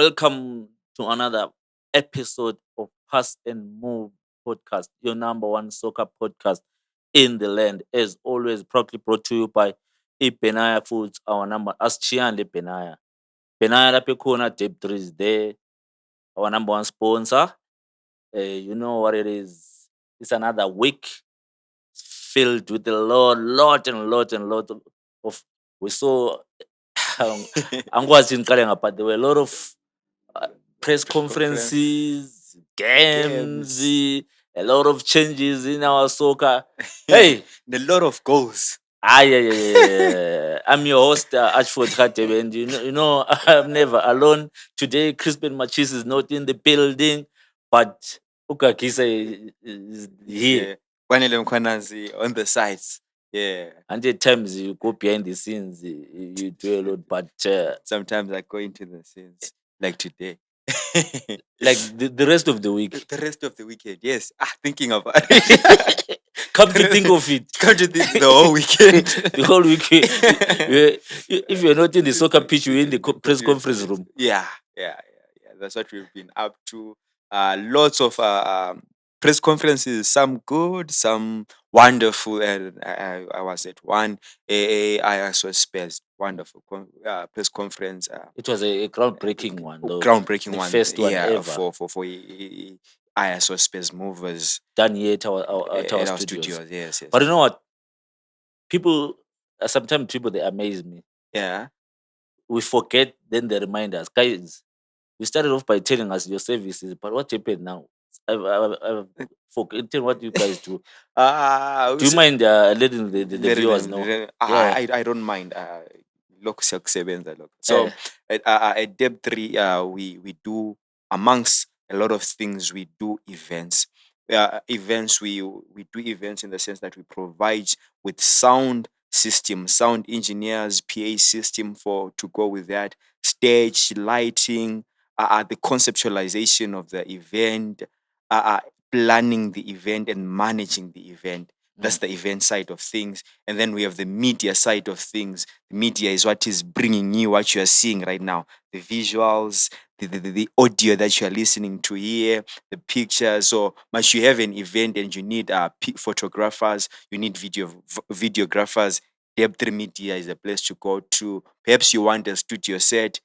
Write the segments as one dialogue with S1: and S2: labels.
S1: Welcome to another episode of Pass and Move podcast, your number one soccer podcast in the land. As always, proudly brought to you by Ibenaya Foods, our number as Chian Benaya. Benaya Lapikuna Tape 3 is there, our number one sponsor. You know what it is. It's another week filled with a lot of we saw angikwazi ngiqale ngapha there were a lot of press conferences, games,
S2: Games.
S1: a lot of changes in our soccer. Hey,
S2: A lot of goals.
S1: yeah. I'm your host, Ashford Khatebe, and you know, I'm never alone. Today, Crispin Machis is not in the building, but Ukakisa is here.
S2: Yeah. Kwanele Mkwanazi on the sides. Yeah.
S1: And at times you go behind the scenes, you do a lot, but
S2: Sometimes I go into the scenes like today.
S1: like the rest of the week,
S2: The rest of the weekend, yes. Thinking about it.
S1: come to think of it,
S2: Come to think the whole weekend.
S1: the whole week, if you're not in the soccer pitch, you're in the press conference room.
S2: Yeah. That's what we've been up to. Lots of press conferences, some good, some wonderful. And I was at one ISO Space, wonderful press conference.
S1: It was a groundbreaking one, though.
S2: Groundbreaking
S1: The
S2: one.
S1: first one
S2: yeah,
S1: ever.
S2: for ISO Space movers
S1: Done here at our
S2: at our
S1: studios.
S2: studios. Yes.
S1: But you know what? People, sometimes people, they amaze me.
S2: Yeah.
S1: We forget, then they remind us. Guys, you started off by telling us your services, but what happened now? I've forgotten what you guys do. Do you mind letting the viewers know?
S2: I don't mind. Lokhu siyakusebenza lokho. So at Deb 3, we do, amongst a lot of things, we do events. Events, we do events in the sense that we provide with sound system, sound engineers, PA system to go with that, stage lighting, the conceptualization of the event, planning the event and managing the event. That's the event side of things. And then we have the media side of things. The media is what is bringing you what you are seeing right now. The visuals, the audio that you are listening to here, the pictures. So much you have an event and you need photographers, you need videographers. Deb3 Media is the place to go to. Perhaps you want a studio set.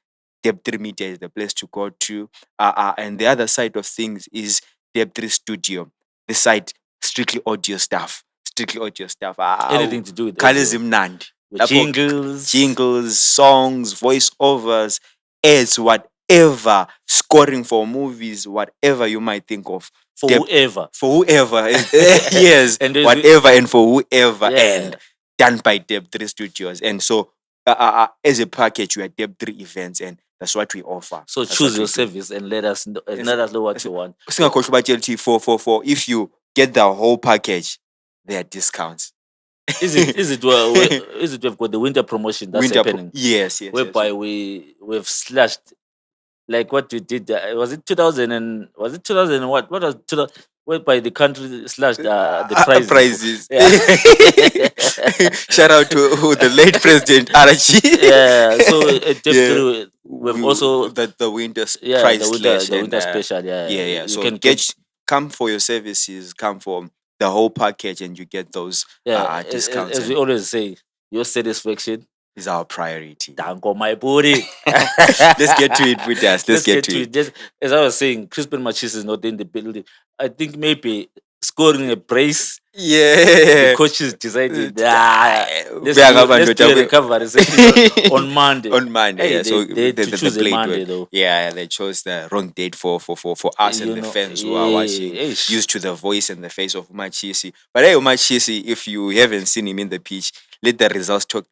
S2: Deb3 Media is the place to go to. And the other side of things is Deb3 Studio. The side, strictly audio stuff.
S1: Anything to do with
S2: Khale
S1: audio.
S2: zimnandi.
S1: With
S2: Jingles, songs, voiceovers, ads, whatever, scoring for movies, whatever you might think of.
S1: for whoever.
S2: For whoever. Yes.
S1: And there's
S2: whatever and for whoever.
S1: Yeah.
S2: And done by Deb3 Studios. And so as a package, we are Deb3 events, and that's what we offer.
S1: So
S2: That's
S1: choose
S2: what
S1: your
S2: we do.
S1: service and let us know what you want.
S2: Singakhohlwa ubatshela ukuthi for if you get the whole package, there are discounts.
S1: Is it we've got the winter promotion that's happening?
S2: Yes.
S1: Whereby we've slashed like what we did. Was it 2000 and was it 2000 and what? What was 2000? Whereby the country slashed the prices.
S2: Prizes.
S1: Yeah.
S2: Shout out to the late President Arachi.
S1: Yeah. So at Deb
S2: Yeah.
S1: 3, we've also
S2: the winter
S1: yeah
S2: price
S1: the winter,
S2: slash
S1: the
S2: and,
S1: winter special. Yeah.
S2: Yeah.
S1: You
S2: So
S1: can
S2: come for your services, come for the whole package, and you get those discounts.
S1: as we always say, your satisfaction
S2: is our priority.
S1: danko my booty.
S2: Let's get to it with us. Let's get to it.
S1: As I was saying, Crispin Machis is not in the building. I think maybe scoring a brace.
S2: Yeah.
S1: The coaches decided let's
S2: We are
S1: do
S2: going to
S1: a recovery session on Monday.
S2: On Monday,
S1: Hey,
S2: yeah. So
S1: they had to choose a
S2: played
S1: Monday,
S2: well.
S1: though.
S2: Yeah, they chose the wrong date for us
S1: You
S2: and the
S1: know,
S2: fans who are watching,
S1: ish.
S2: used to the voice and the face of Umachisi. But hey, Umachisi, if you haven't seen him in the pitch, let the results talk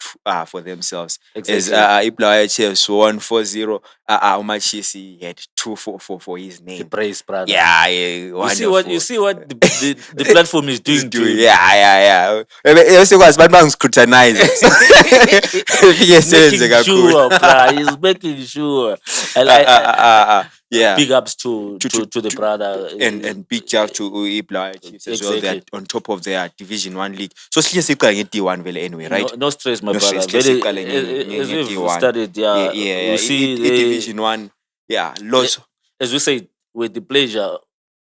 S2: for themselves.
S1: Exactly.
S2: As Ibla Chiefs won 4-0, Umachisi had 2 for his
S1: The
S2: name.
S1: brace, brother.
S2: Yeah,
S1: You see what the platform is doing to you.
S2: Yeah. Esikwazi abantu bangiscrutinize.
S1: Making sure, bruh. He's making sure.
S2: Yeah.
S1: Big ups to the brother.
S2: And big shout to Ibla Chiefs as well.
S1: Exactly.
S2: They're on top of their Division 1 league. So sihle siqala nge-D1 vele anyway, right?
S1: No stress, my
S2: No
S1: brother.
S2: stress,
S1: Very,
S2: siqale
S1: as we've
S2: nge-D1.
S1: started, yeah.
S2: Yeah.
S1: We see
S2: Division 1. yeah, lots
S1: As we say, with the pleasure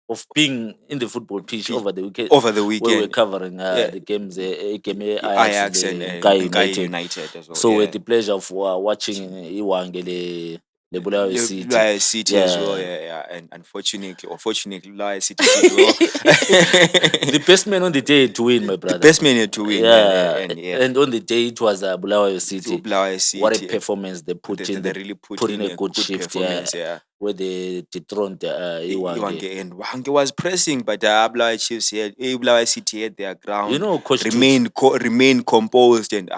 S1: of being in the football pitch
S2: Pe-
S1: over the weekend,
S2: over the
S1: where we're
S2: weekend.
S1: covering
S2: Yeah,
S1: the games, game Ajax
S2: Ajax
S1: the
S2: and
S1: Kai
S2: Nkai
S1: United.
S2: United as well.
S1: So with
S2: Yeah.
S1: the pleasure of watching Iwange the Bulawayo City.
S2: Lion City as well,
S1: Yeah.
S2: yeah. And unfortunately or fortunately, Lion City did well.
S1: The best man on the day to win, my
S2: The
S1: brother.
S2: best man to win, and yeah.
S1: And on the day it was Bulawayo City.
S2: Lion
S1: What a
S2: City,
S1: performance they put in.
S2: they
S1: They
S2: really put
S1: put
S2: in
S1: in a good shift, yeah.
S2: performance, yeah.
S1: Where they dethroned Iwange.
S2: Iwange and Wange was pressing, but Bulawayo Chiefs had Bulawayo City had their ground.
S1: You know, Coach
S2: remain composed and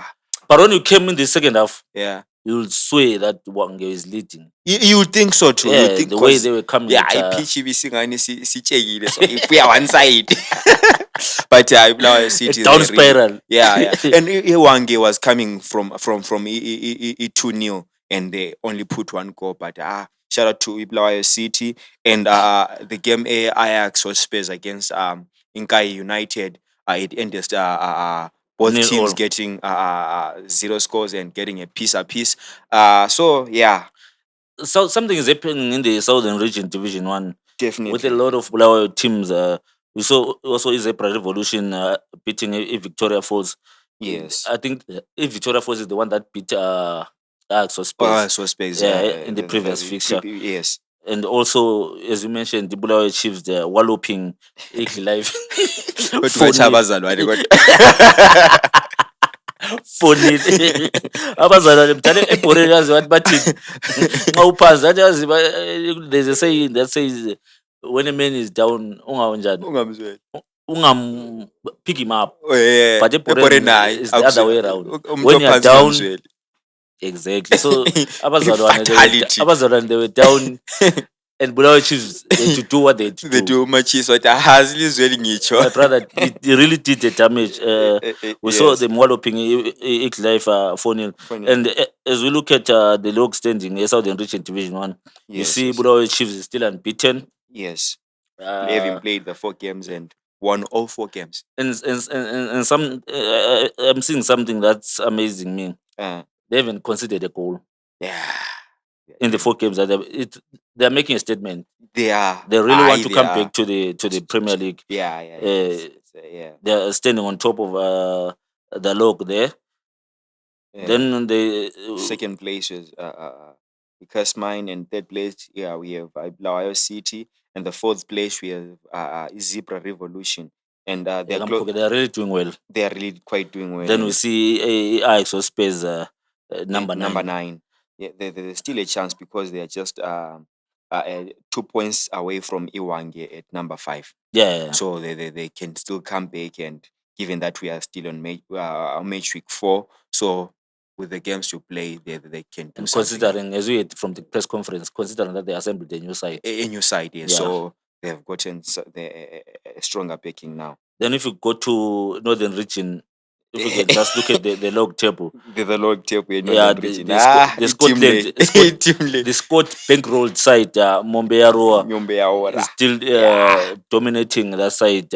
S1: but when you came in the second half,
S2: yeah,
S1: you'll swear that Wange is leading.
S2: you think so too.
S1: Yeah,
S2: you think
S1: the way they were coming.
S2: yeah, pitch ibisingane sichekile so if we are one side. But Bulawayo City
S1: down spiral.
S2: Yeah. And Iwange was coming from 2-0 and they only put one goal. But shout out to Bulawayo City and the game Ajax or Spurs against Nkai United. It ended both
S1: 0-0.
S2: teams getting 0 scores and getting a piece apiece. So yeah,
S1: So something is happening in the Southern Region Division 1
S2: definitely
S1: with a lot of Bulawayo teams. We saw also Zebra Revolution beating Victoria Falls.
S2: Yes,
S1: I think Victoria Falls is the one that beat Ajax or Spurs.
S2: so Spurs,
S1: Yeah, in the previous fixture.
S2: Yes.
S1: And also, as you mentioned, the Bulawayo Chiefs, they're walloping Eagle Life. Funny. Abazalwane mdala ebhoreni yazi wathi bathini nxa uphansi athi yazi there's a saying that says when a man is down ungawenjani
S2: Ungamzweli.
S1: pick him up,
S2: Yeah,
S1: but ebhoreni
S2: hayi,
S1: is the other way around.
S2: Umuntu
S1: When you're
S2: ophansi
S1: down,
S2: ungamzweli.
S1: exactly. So
S2: Fatality.
S1: abazalwane they were down and Bulawayo Chiefs had to do what they had to
S2: They
S1: do.
S2: do machis wathi ahazi lizweli ngitsho.
S1: My brother, it really did the damage. We saw
S2: Yes.
S1: them walloping Eagle Life 4-0.
S2: 4-0.
S1: And as we look at the log standing, Southern Region Division 1, you
S2: Yes,
S1: see
S2: yes.
S1: Bulawayo Chiefs is still unbeaten.
S2: Yes. They haven't played the 4 games and won all 4 games.
S1: And some, I'm seeing something that's amazing me.
S2: Uh,
S1: They haven't conceded a goal
S2: yeah.
S1: in the 4 games. They're making a statement.
S2: They are.
S1: They really want to
S2: they
S1: come
S2: are.
S1: back to the Premier League.
S2: Yeah. Yeah.
S1: They're standing on top of the log there.
S2: Yeah.
S1: Then the
S2: Second place is because mine, and third place, yeah, we have Bulawayo City, and the fourth place we have Zebra Revolution, and they're
S1: really doing well.
S2: they are really quite doing well.
S1: Then we see Ajax or Spurs number 9.
S2: Number 9. Yeah, there's still a chance because they are just 2 points away from Iwange at number 5.
S1: Yeah.
S2: So they can still come back, and given that we are still on match week 4, so with the games to play, they can do
S1: And
S2: something.
S1: considering, as we heard from the press conference, considering that they assembled a new side.
S2: A new side, yeah.
S1: Yeah.
S2: So they have gotten a stronger backing now.
S1: Then if you go to Northern Region, if you can just look at the log table.
S2: The log table,
S1: Yeah, the Scotland, the Scott bankrolled side, Mombeyaroa, is still dominating that side.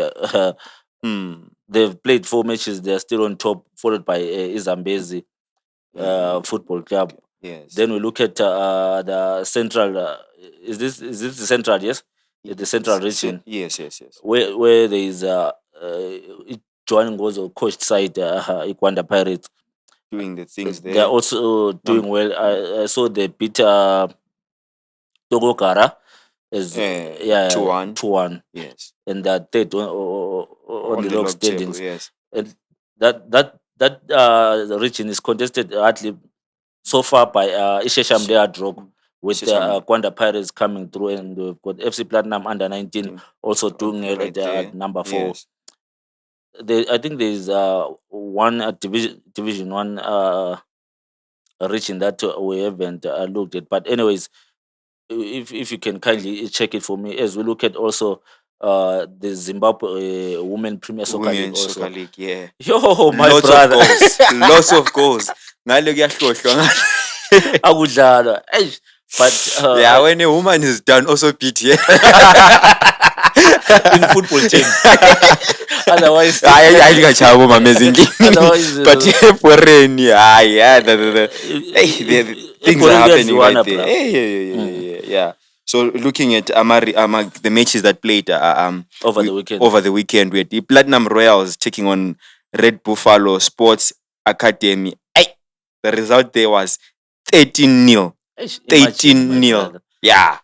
S1: They've played 4 matches. They're still on top, followed by Izambezi Football Club.
S2: Yes.
S1: Then we look at the central. Is this the central? Yes, the central region.
S2: Yes.
S1: Where there is Joan Ngozo coached side, Ikwanda Pirates,
S2: doing the things there.
S1: They're also doing well. I saw they beat Togokara as
S2: 2-1.
S1: 2-1.
S2: Yes.
S1: And that third on the log standings.
S2: Table, yes.
S1: And that region is contested hardly so far by Ishesham Drog, with Kwanda Pirates coming through, and we've got FC Platinum under 19 also doing it at number 4.
S2: Yes.
S1: I think there is one division 1 region that we haven't looked at. But anyways, if you can kindly check it for me, as we look at also the Zimbabwe Women Premier Soccer League also.
S2: Soccer League, yeah.
S1: Yo, my brother.
S2: Lots of goals. Ngalo kuyahlohlwa.
S1: Akudlalwa. But
S2: when a woman is done, also beat, yeah.
S1: in football terms. Otherwise,
S2: I think I chavo amazing.
S1: otherwise,
S2: But foreign, yeah, hey, things are
S1: foreign guys,
S2: happening
S1: you
S2: right
S1: wanna,
S2: there.
S1: bruh.
S2: Hey, yeah. So looking at the matches that played
S1: Over the weekend.
S2: over the weekend, we had the Platinum Royals taking on Red Buffalo Sports Academy. Hey, the result there was 13-0.
S1: Imagine, my
S2: 13-0.
S1: brother.
S2: Yeah.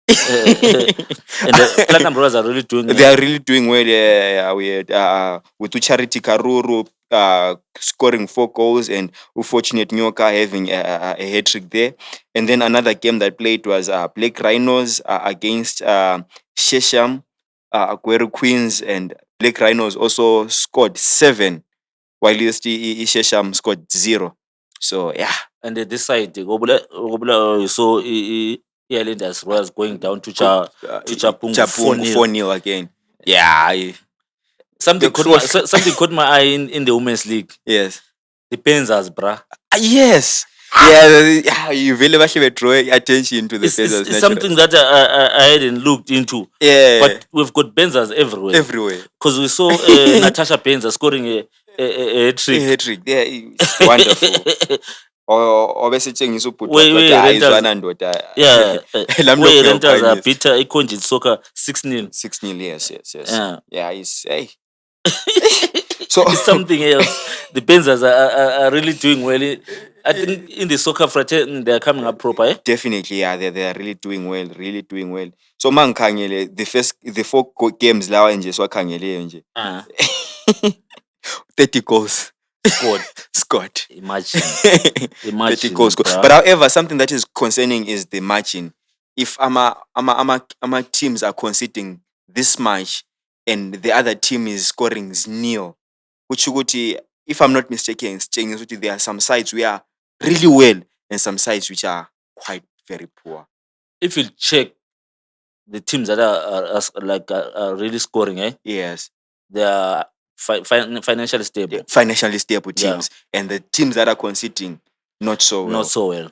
S1: And the Platinum Brothers are really doing
S2: They are really doing well. Yeah, we had with Charity Karuru scoring 4 goals and Unfortunate Nyoka having a hat trick there. And then another game that played was Black Rhinos against Shesham, Aguero Queens, and Black Rhinos also scored 7, while Shesham scored 0. So yeah,
S1: and they decide so Islanders was going down to to Chapung
S2: Chapung
S1: 4-0.
S2: 4-0 again. Yeah,
S1: Something
S2: the
S1: caught my
S2: fourth.
S1: something caught my eye in the women's league.
S2: Yes.
S1: The Penzas, bruh.
S2: Yes. Yeah, you really much draw attention to the
S1: It's
S2: Pacers naturally.
S1: something that I hadn't looked into.
S2: Yeah,
S1: But we've got Benzas everywhere.
S2: everywhere.
S1: Because we saw Natasha Benza scoring a
S2: A
S1: trick.
S2: hat-trick. Yeah, it's wonderful. Or besitshengisa ubhuti
S1: Where
S2: wathi
S1: renters,
S2: ayizwana ndoda.
S1: yeah,
S2: Lami
S1: where
S2: lokhu
S1: renters are
S2: uyakukhanyisa.
S1: beater Ikonjit soccer 6-0.
S2: 6-0, yes.
S1: Yeah.
S2: Yeah, it's hey. So
S1: It's something else. The Benzas are really doing well. I think in the soccer fraternity they're coming up proper. Eh?
S2: definitely, yeah, they are really doing well. So mangikhangele the 4 games lawa nje siwakhangeleyo nje.
S1: Uh,
S2: 30 goals
S1: scored.
S2: scored.
S1: Imagine.
S2: 30 goals scored.
S1: Bruh.
S2: But however, something that is concerning is the margin. If ama teams are conceding this much and the other team is scoring nil, which ukuthi, if I'm not mistaken, sitshengisa ukuthi there are some sides which are really well and some sides which are quite very poor.
S1: If you check the teams that are really scoring,
S2: Yes.
S1: they are financially stable.
S2: Financially stable
S1: Yeah.
S2: teams. And the teams that are conceding not so well.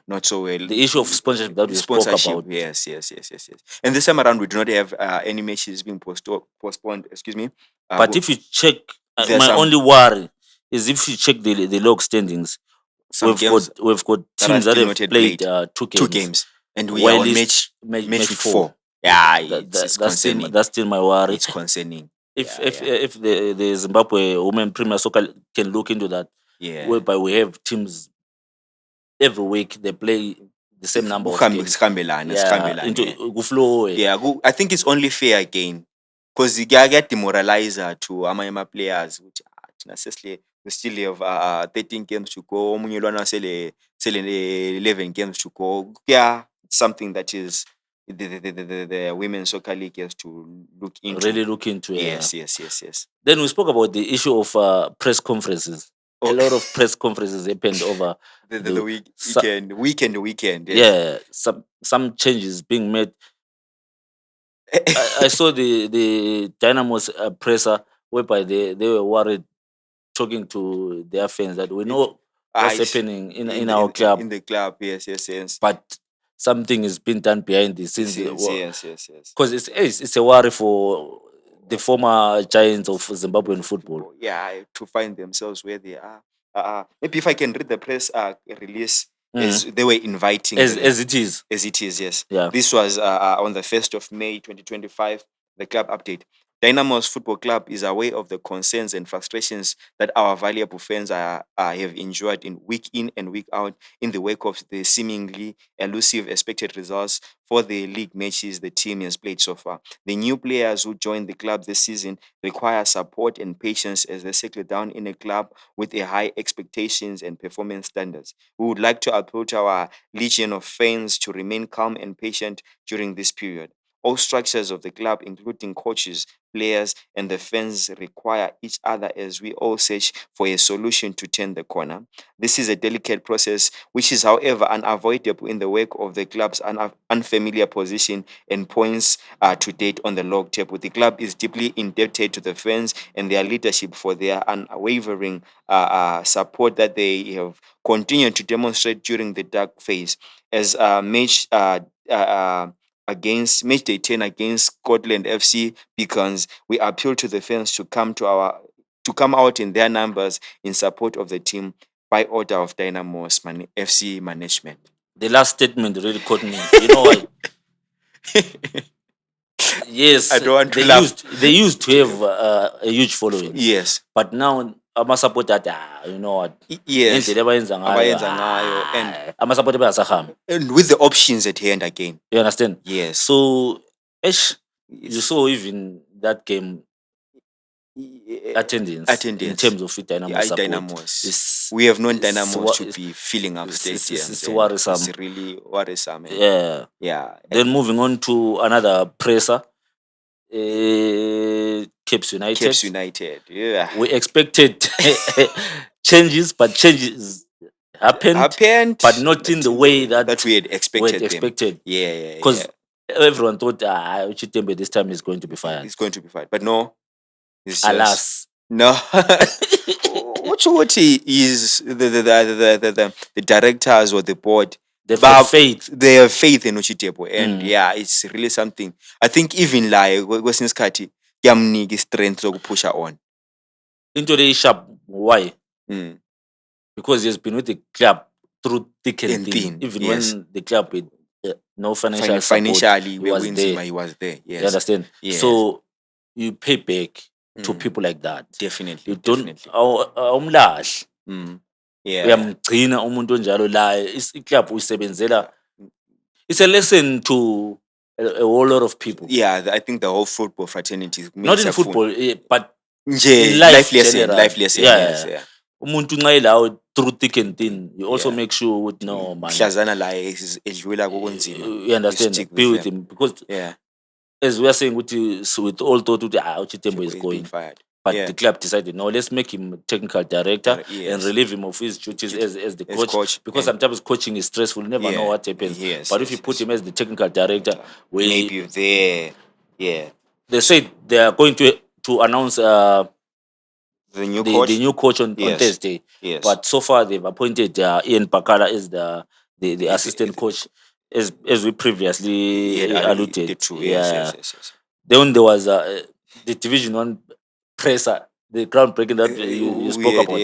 S1: Not so well.
S2: The
S1: The issue of sponsorship that we spoke about.
S2: Yes. And this time around, we do not have any matches being postponed. Excuse me.
S1: But if you check,
S2: there's
S1: my
S2: some-
S1: only worry is if you check the log standings,
S2: some games
S1: we've got
S2: that are
S1: teams that
S2: still
S1: have
S2: not yet
S1: played
S2: played.
S1: 2
S2: 2
S1: games.
S2: games, and we
S1: While
S2: are on
S1: it's
S2: match
S1: match
S2: with
S1: 4.
S2: 4. Yeah,
S1: That's
S2: it's concerning.
S1: still my worry.
S2: It's concerning.
S1: If
S2: yeah.
S1: if the Zimbabwe Women Premier Soccer can look into that,
S2: Yeah.
S1: whereby we have teams every week they play the same number of games. Into kuflow.
S2: Yeah, I think it's only fair again because you get demoralizer to amanye players which we still have 13 games to go. Omunye lwana sele 11 games to go. Yeah, it's something that is the women's soccer league has to look into.
S1: Really look into it.
S2: Yes.
S1: Then we spoke about the issue of press conferences. A
S2: Oh.
S1: lot of press conferences happened over
S2: The weekend. Yes.
S1: yeah, some changes being made. I saw the Dynamo's presser whereby they were worried talking to their fans that we know what's happening in our club,
S2: In the club, yes.
S1: but something is being done behind the scenes.
S2: Yes.
S1: Because it's a worry for the former giants of Zimbabwean football.
S2: Yeah, to find themselves where they are. Maybe if I can read the press release as they were inviting
S1: As
S2: them.
S1: it is.
S2: As it is, yes.
S1: Yeah.
S2: This was on the 1st of May 2025, the club update. Dynamos Football Club is aware of the concerns and frustrations that our valuable fans have endured week in and week out in the wake of the seemingly elusive expected results for the league matches the team has played so far. The new players who joined the club this season require support and patience as they settle down in a club with a high expectations and performance standards. We would like to approach our legion of fans to remain calm and patient during this period. All structures of the club, including coaches, players, and the fans, require each other as we all search for a solution to turn the corner. This is a delicate process, which is, however, unavoidable in the wake of the club's unfamiliar position and points to date on the log table. The club is deeply indebted to the fans and their leadership for their unwavering support that they have continued to demonstrate during the dark phase. As match against match day 10 against Scotland FC beacons, we appeal to the fans to come out in their numbers in support of the team by order of Dynamo's FC management.
S1: The last statement really caught me. You know why? Yes,
S2: I don't want to laugh.
S1: They used to have a huge following,
S2: Yes.
S1: but now ama-support athi you know what,
S2: Yes.
S1: indlela abayenza
S2: Abayenza ngayo, and-
S1: ama-support bayasahambi.
S2: And with the options at hand again.
S1: You understand?
S2: Yes.
S1: So you saw even that game attendance in terms of Dynamo
S2: Yeah,
S1: support.
S2: Dynamos. We have known Dynamos to
S1: it's-
S2: be filling up stadiums.
S1: it's
S2: and
S1: worrisome.
S2: It's really worrisome.
S1: Yeah.
S2: Yeah.
S1: Then moving on to another presser, Cape United.
S2: Cape United. Yeah.
S1: We expected changes, but changes happened, but not in the way that
S2: we had
S1: we
S2: expected
S1: had
S2: them.
S1: expected.
S2: Yeah.
S1: Because everyone thought Chitembe this time is going to be fired.
S2: It's going to be fired. But no. It's just,
S1: Alas.
S2: no. What is the directors or the board?
S1: They've got faith.
S2: They have faith in Uchitepo, and yeah, it's really something. I think even like kwesinye isikhathi kuyamnika strength zokupusha on.
S1: Into the sharp. Why?
S2: Mm.
S1: Because he has been with the club through thick and
S2: And
S1: thin.
S2: thin,
S1: Even
S2: yes.
S1: when the club with no financial support,
S2: Financially,
S1: he
S2: we
S1: was
S2: wins,
S1: there.
S2: he was there. Yes.
S1: You understand?
S2: Yes.
S1: So you pay back to
S2: Mm.
S1: people like that.
S2: Definitely.
S1: You don't
S2: Definitely.
S1: awumlahli.
S2: Mm. Yeah.
S1: Uyamgcina umuntu onjalo la iclub uyisebenzela. It's a lesson to a whole lot of people.
S2: Yeah, I think the whole football fraternity.
S1: Not in football, but
S2: Nje,
S1: in life
S2: life lesson.
S1: general.
S2: Life lesson.
S1: Yeah.
S2: Yes, yeah.
S1: Umuntu nxa elawo through thick and thin, you also
S2: Yeah.
S1: make sure with no man.
S2: Mhlazana la edlula kokunzima.
S1: You understand?
S2: stick
S1: Be
S2: with
S1: with him because
S2: Yeah.
S1: as we are saying, with all thought Chitembo is
S2: He's
S1: going,
S2: being fired.
S1: but
S2: Yeah.
S1: the club decided no, let's make him technical director
S2: Yes.
S1: and relieve him of his duties as the
S2: As
S1: coach,
S2: coach,
S1: because
S2: and-
S1: sometimes coaching is stressful. You never know
S2: Yeah.
S1: what happens.
S2: Yes,
S1: But if
S2: yes,
S1: you put
S2: yes.
S1: him as the technical director,
S2: Maybe there. Yeah.
S1: they said they are going to announce
S2: The new
S1: the
S2: coach.
S1: new coach on
S2: Yes.
S1: Thursday.
S2: Yes.
S1: But so far they've appointed Ian Bakala as the assistant coach, as we previously
S2: Yeah,
S1: alluded.
S2: to. Yes.
S1: Then there was the Division 1 presser, the groundbreaking that you spoke about.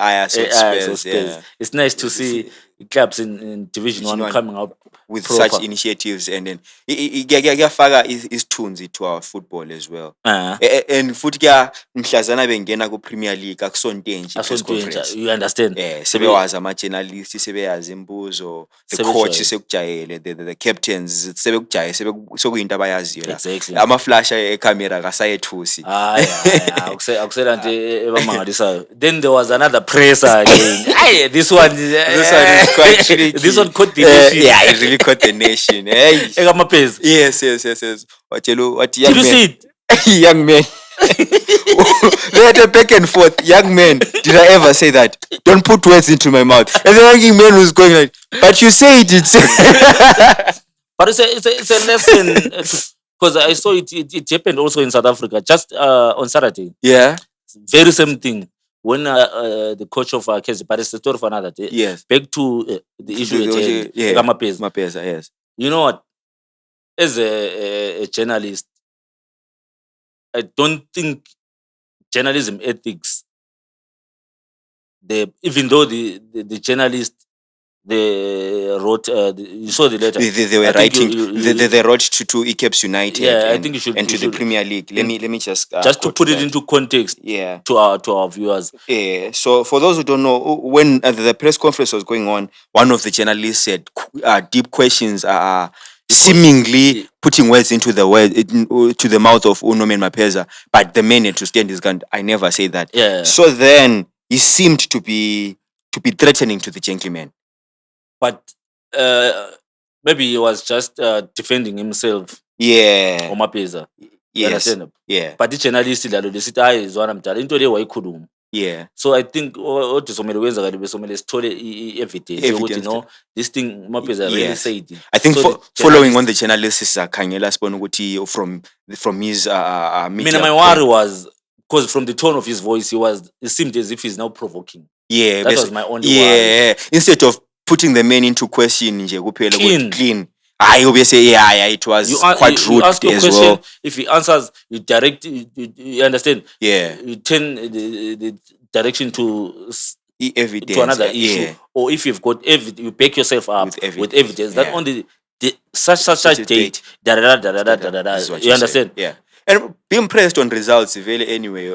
S2: Ayers of Spurs, yeah.
S1: It's nice to see clubs in Division 1 coming out
S2: with
S1: proper.
S2: such initiatives, and then kuyafaka isithunzi to our football as well. And futhi mhlazana bengena ku-Premier League akusonto enje press conference.
S1: You understand?
S2: Sebewazi ama-journalists, sebeyazi imibuzo, the coach sekujayele, the captains sebekujayele, sekuyinto abayaziyo la.
S1: Exactly.
S2: Ama-flash ecamera kasayethusi.
S1: Akusela nje ebamangalisayo. Then there was another presser again. This one
S2: is quite tricky.
S1: This one caught the nation.
S2: Yeah, it really caught the nation. Hey.
S1: Ekamapezi.
S2: Yes. What
S1: Did you see it?
S2: Young man. They had a back and forth. Young man, did I ever say that? Don't put words into my mouth. And the young man was going like, but you said it.
S1: But it's a lesson because I saw it happened also in South Africa just on Saturday.
S2: Yeah.
S1: Very same thing. When the coach of Kezi, but it's the story for another day.
S2: Yes.
S1: Back to the issue at
S2: Mapeza, yes.
S1: You know what? As a journalist, I don't think journalism ethics. Even though the journalist they wrote, you saw the letter.
S2: They were writing. They wrote to Cape United.
S1: Yeah, I think you should.
S2: And to the Premier League. Let me just
S1: to put it into context.
S2: Yeah.
S1: To our viewers.
S2: Yeah. So for those who don't know, when the press conference was going on, one of the journalists said deep questions are seemingly putting words into the mouth of Unomen Mapeza, but the man had to stand his ground. I never say that.
S1: Yeah.
S2: So then he seemed to be threatening to the gentleman.
S1: But maybe he was just defending himself.
S2: Yeah.
S1: Omapeza.
S2: Yes. Yeah.
S1: But the journalist is one I'm telling you.
S2: Yeah.
S1: So I think what somebody evidence. You know, this thing Mapeza really said.
S2: I think
S1: So
S2: following on the journalist is Kangela Sponuguti from his media.
S1: My worry was because from the tone of his voice, it seemed as if he's now provoking.
S2: Yeah.
S1: That was my only worry.
S2: Yeah. Instead of putting the men into question, clean. I obviously, yeah, it was quite rude
S1: ask your
S2: as
S1: question.
S2: well.
S1: If he answers, you direct. You understand?
S2: Yeah,
S1: You turn the direction to
S2: evidence.
S1: another issue,
S2: Yeah,
S1: or if you've got you back yourself up
S2: with
S1: with
S2: evidence.
S1: evidence that
S2: Yeah.
S1: on the such
S2: a
S1: date, da da da da da da da da.
S2: This is what
S1: You
S2: you said.
S1: understand?
S2: Yeah. And being pressed on results, really, anyway,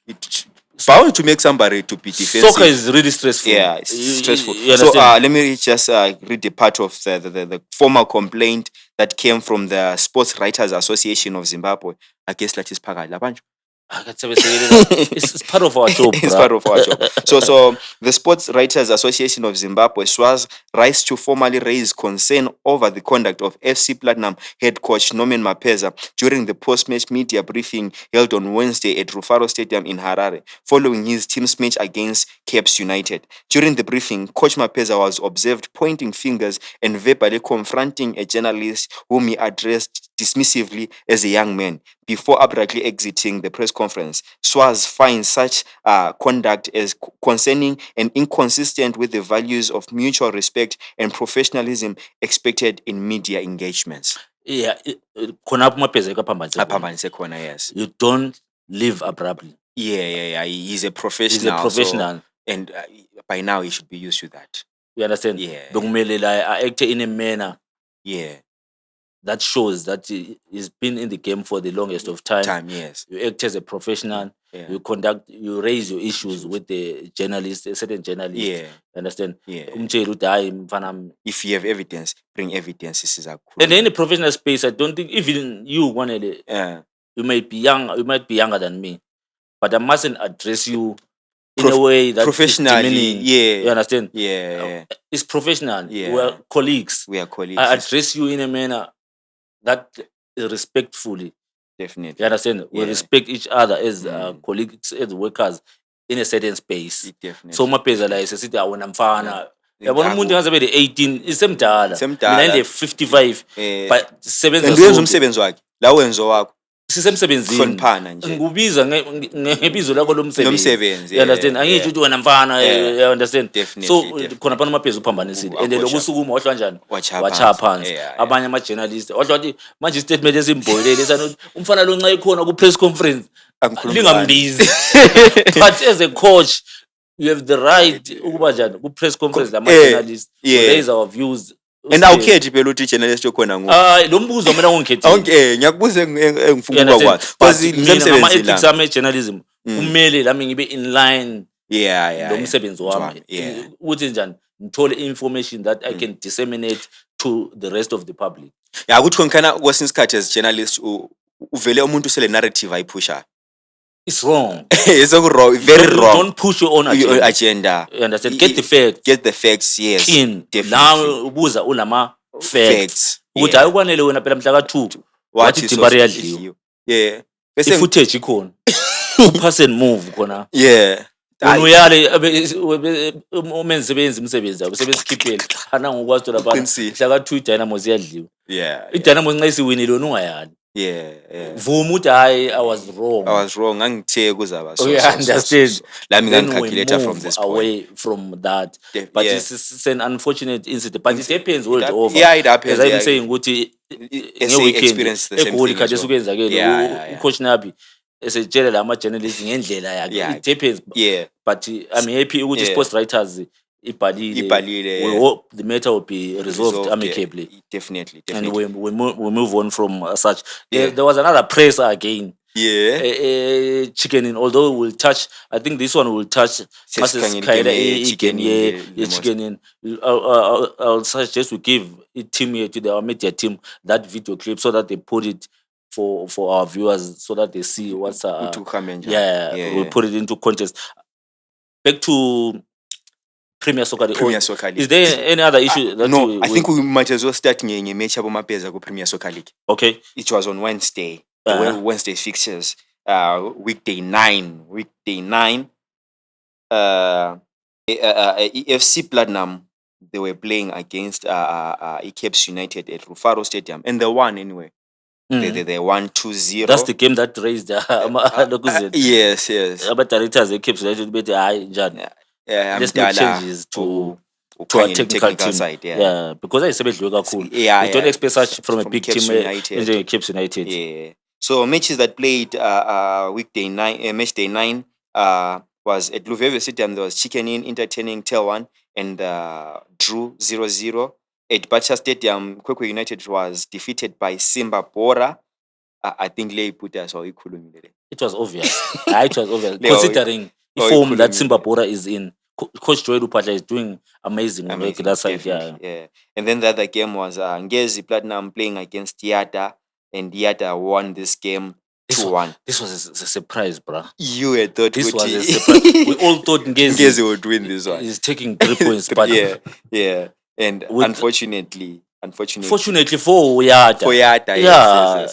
S2: it bound to make somebody to be defensive.
S1: Soccer is really stressful.
S2: Yeah, it's stressful.
S1: You
S2: So
S1: understand?
S2: let me just read the part of the formal complaint that came from the Sports Writers Association of Zimbabwe. I guess that is Phakathi.
S1: It's part of our job,
S2: It's
S1: bruh.
S2: part of our job. So the Sports Writers Association of Zimbabwe, SWAZ, rise to formally raise concern over the conduct of FC Platinum head coach Norman Mapeza during the post-match media briefing held on Wednesday at Rufaro Stadium in Harare, following his team's match against Caps United. During the briefing, Coach Mapeza was observed pointing fingers and verbally confronting a journalist whom he addressed dismissively as a young man before abruptly exiting the press conference. SWAZ finds such conduct as concerning and inconsistent with the values of mutual respect and professionalism expected in media engagements.
S1: Yeah, khona apho Mapeza ekaphambanise khona.
S2: Aphambanise khona, yes.
S1: You don't leave abruptly.
S2: Yeah. He's a
S1: He's a
S2: professional.
S1: professional.
S2: And by now he should be used to that.
S1: You understand?
S2: Yeah.
S1: Bekumele la act in a manner
S2: Yeah.
S1: that shows that he's been in the game for the longest of time.
S2: Yes.
S1: You act as a professional.
S2: Yeah.
S1: You raise your issues with the journalist, a certain journalist.
S2: Yeah.
S1: Understand?
S2: Yeah.
S1: Umtshele ukuthi hayi mfana.
S2: If you have evidence, bring evidence. This is a cool.
S1: And in the professional space, I don't think even you Wanele,
S2: Yeah.
S1: you might be younger than me, but I mustn't address you in a way that is
S2: professionally,
S1: demeaning.
S2: yeah.
S1: You understand?
S2: Yeah.
S1: It's professional.
S2: Yeah.
S1: We're colleagues.
S2: We are colleagues.
S1: I address you in a manner that respectfully.
S2: Definitely.
S1: You understand? We
S2: Yeah.
S1: respect each other as colleagues, as workers in a certain space.
S2: Definitely.
S1: So Mapeza la sesithi awona mfana. Yabona
S2: Ngaku-
S1: umuntu engaze be 18 isemdala.
S2: Semdala.
S1: Mina 55
S2: Eh,
S1: but sebenza
S2: and wenza
S1: sonke.
S2: umsebenzi wakhe. La wenzo wakho.
S1: Sisemsebenzini.
S2: Hloniphana nje.
S1: Ngikubiza ngebizo lakho lomsebenzi.
S2: Nomsebenzi,
S1: You understand?
S2: yeah,
S1: Angithi ukuthi wena mfana,
S2: Yeah.
S1: you understand?
S2: Definitely,
S1: So
S2: definitely.
S1: khona phana Mapeza uphambanisile. And
S2: Wakhosha.
S1: lokusukuma wahlwa kanjani?
S2: Wachaya
S1: Wachaya
S2: phansi.
S1: phansi.
S2: Yeah.
S1: Abanye ama journalists wahlwa wathi manje istatement esimboyilele sanokuthi umfana lo nxa ekhona ku press conference
S2: Angikhulumi
S1: lingambizi. But as a coach, you have the right ukuba njani ku press conference lama journalists to
S2: yeah.
S1: raise our views.
S2: And awukhethi phela ukuthi journalist okhona nguwe.
S1: Lo mbuzo mina ngongikhethi.
S2: Ngiyakubuza engifuna ukwazi. Because
S1: mina ama ethics
S2: la.
S1: ami journalism kumele lami ngibe in line
S2: Yeah.
S1: lo msebenzi wami.
S2: Yeah.
S1: Ukuthi njani ngithole information that I can disseminate to the rest of the public.
S2: Ya ukuthi ngikhana kwesinye isikhathi as journalist uvele umuntu sele narrative ayiphusha.
S1: It's wrong.
S2: It's wrong, very wrong.
S1: Don't push your own agenda.
S2: Agenda.
S1: You understand? Get the facts.
S2: Get the facts, yes.
S1: Keen.
S2: Definitely.
S1: Now ubuza unama facts. Ukuthi
S2: Yeah.
S1: ayikwanele wena phela mhla ka2 wathi
S2: Wathi
S1: Dimbari
S2: sausage
S1: yadliwa.
S2: idliwe. Yeah. Bese
S1: I-footage ikhona. Pass and move khona.
S2: yeah.
S1: Wena uyale umenze umsebenzi wabo sebesikhiphela. Ana ngokwazi thola phana.
S2: Uqinisile.
S1: Mhla ka2 iDynamo ziyadliwa.
S2: Yeah.
S1: iDynamo nxa isiwinile wena ungayali.
S2: Yeah.
S1: Vuma ukuthi hayi I was wrong.
S2: I was wrong. Angithe kuzaba so.
S1: Oh, yeah, understand.
S2: Lami
S1: Then we
S2: ngangicalculator from
S1: move
S2: this point.
S1: away from that. But
S2: Yeah.
S1: it's an unfortunate incident. But it happens world over.
S2: Yeah, it happens.
S1: As I'm
S2: Yeah.
S1: saying ukuthi
S2: SA experienced the same
S1: eGoli
S2: thing
S1: kade
S2: as well.
S1: sukwenzakele
S2: Yeah.
S1: ucoach Nabi esetshela lama journalists ngendlela yakhe.
S2: Yeah.
S1: It happens.
S2: Yeah.
S1: But I'm happy ukuthi
S2: Yeah.
S1: sports writers ibhalile.
S2: Ibhalile,
S1: We
S2: yeah.
S1: hope the matter will be resolved amicably.
S2: Yeah. Definitely.
S1: And we move on from such.
S2: Yeah.
S1: There was another presser again.
S2: Yeah.
S1: Chicken, although we'll touch, I think this one will touch. Chicken. I'll suggest we give a team here to our media team that video clip so that they put it for our viewers so that they see what's
S2: To come and
S1: we'll put it into context. Back to Premier Soccer League.
S2: Premier Soccer League.
S1: Is there any other issue that
S2: No, I think we might as well start nge-match yabo Mapeza ku Premier Soccer League.
S1: Okay.
S2: It was on Wednesday. Wednesday fixtures. Weekday 9. FC Platinum, they were playing against Caps United at Rufaro Stadium, and they won anyway. They won 2-0.
S1: That's the game that raised
S2: yes.
S1: Directors Caps United bethi hayi njani. Let's make changes to to our
S2: Ukhangele
S1: technical
S2: technical
S1: team.
S2: side, yeah.
S1: Yeah, because ayisebedliwe kakhulu.
S2: Yeah,
S1: We don't
S2: yeah.
S1: expect such from a
S2: From
S1: big
S2: Cape
S1: team
S2: United.
S1: Cape United.
S2: Yeah. So matches that played weekday 9, match day 9 was at Luveve Stadium. There was Chicken Inn entertaining Tel1 and drew 0-0. At Bacha Stadium, Kwekwe United was defeated by Simba Bora. I think Lay put us or Ikhulumile.
S1: It was obvious. It was obvious.
S2: Leo,
S1: Considering the
S2: oh,
S1: form that
S2: Ikhulumile.
S1: Simba Bora is in. Coach Joel Upatla is doing amazing work that side. Yeah.
S2: Yeah. And then the other game was Ngezi Platinum playing against Yata, and Yata won this game 2-1.
S1: This was a surprise, bro.
S2: You had thought
S1: This was
S2: Kuti-
S1: a surprise. We all thought
S2: Ngezi would win this one.
S1: He's taking 3 points, but
S2: yeah. And
S1: With-
S2: unfortunately,
S1: fortunately for Yata.
S2: for Yata,
S1: Yeah.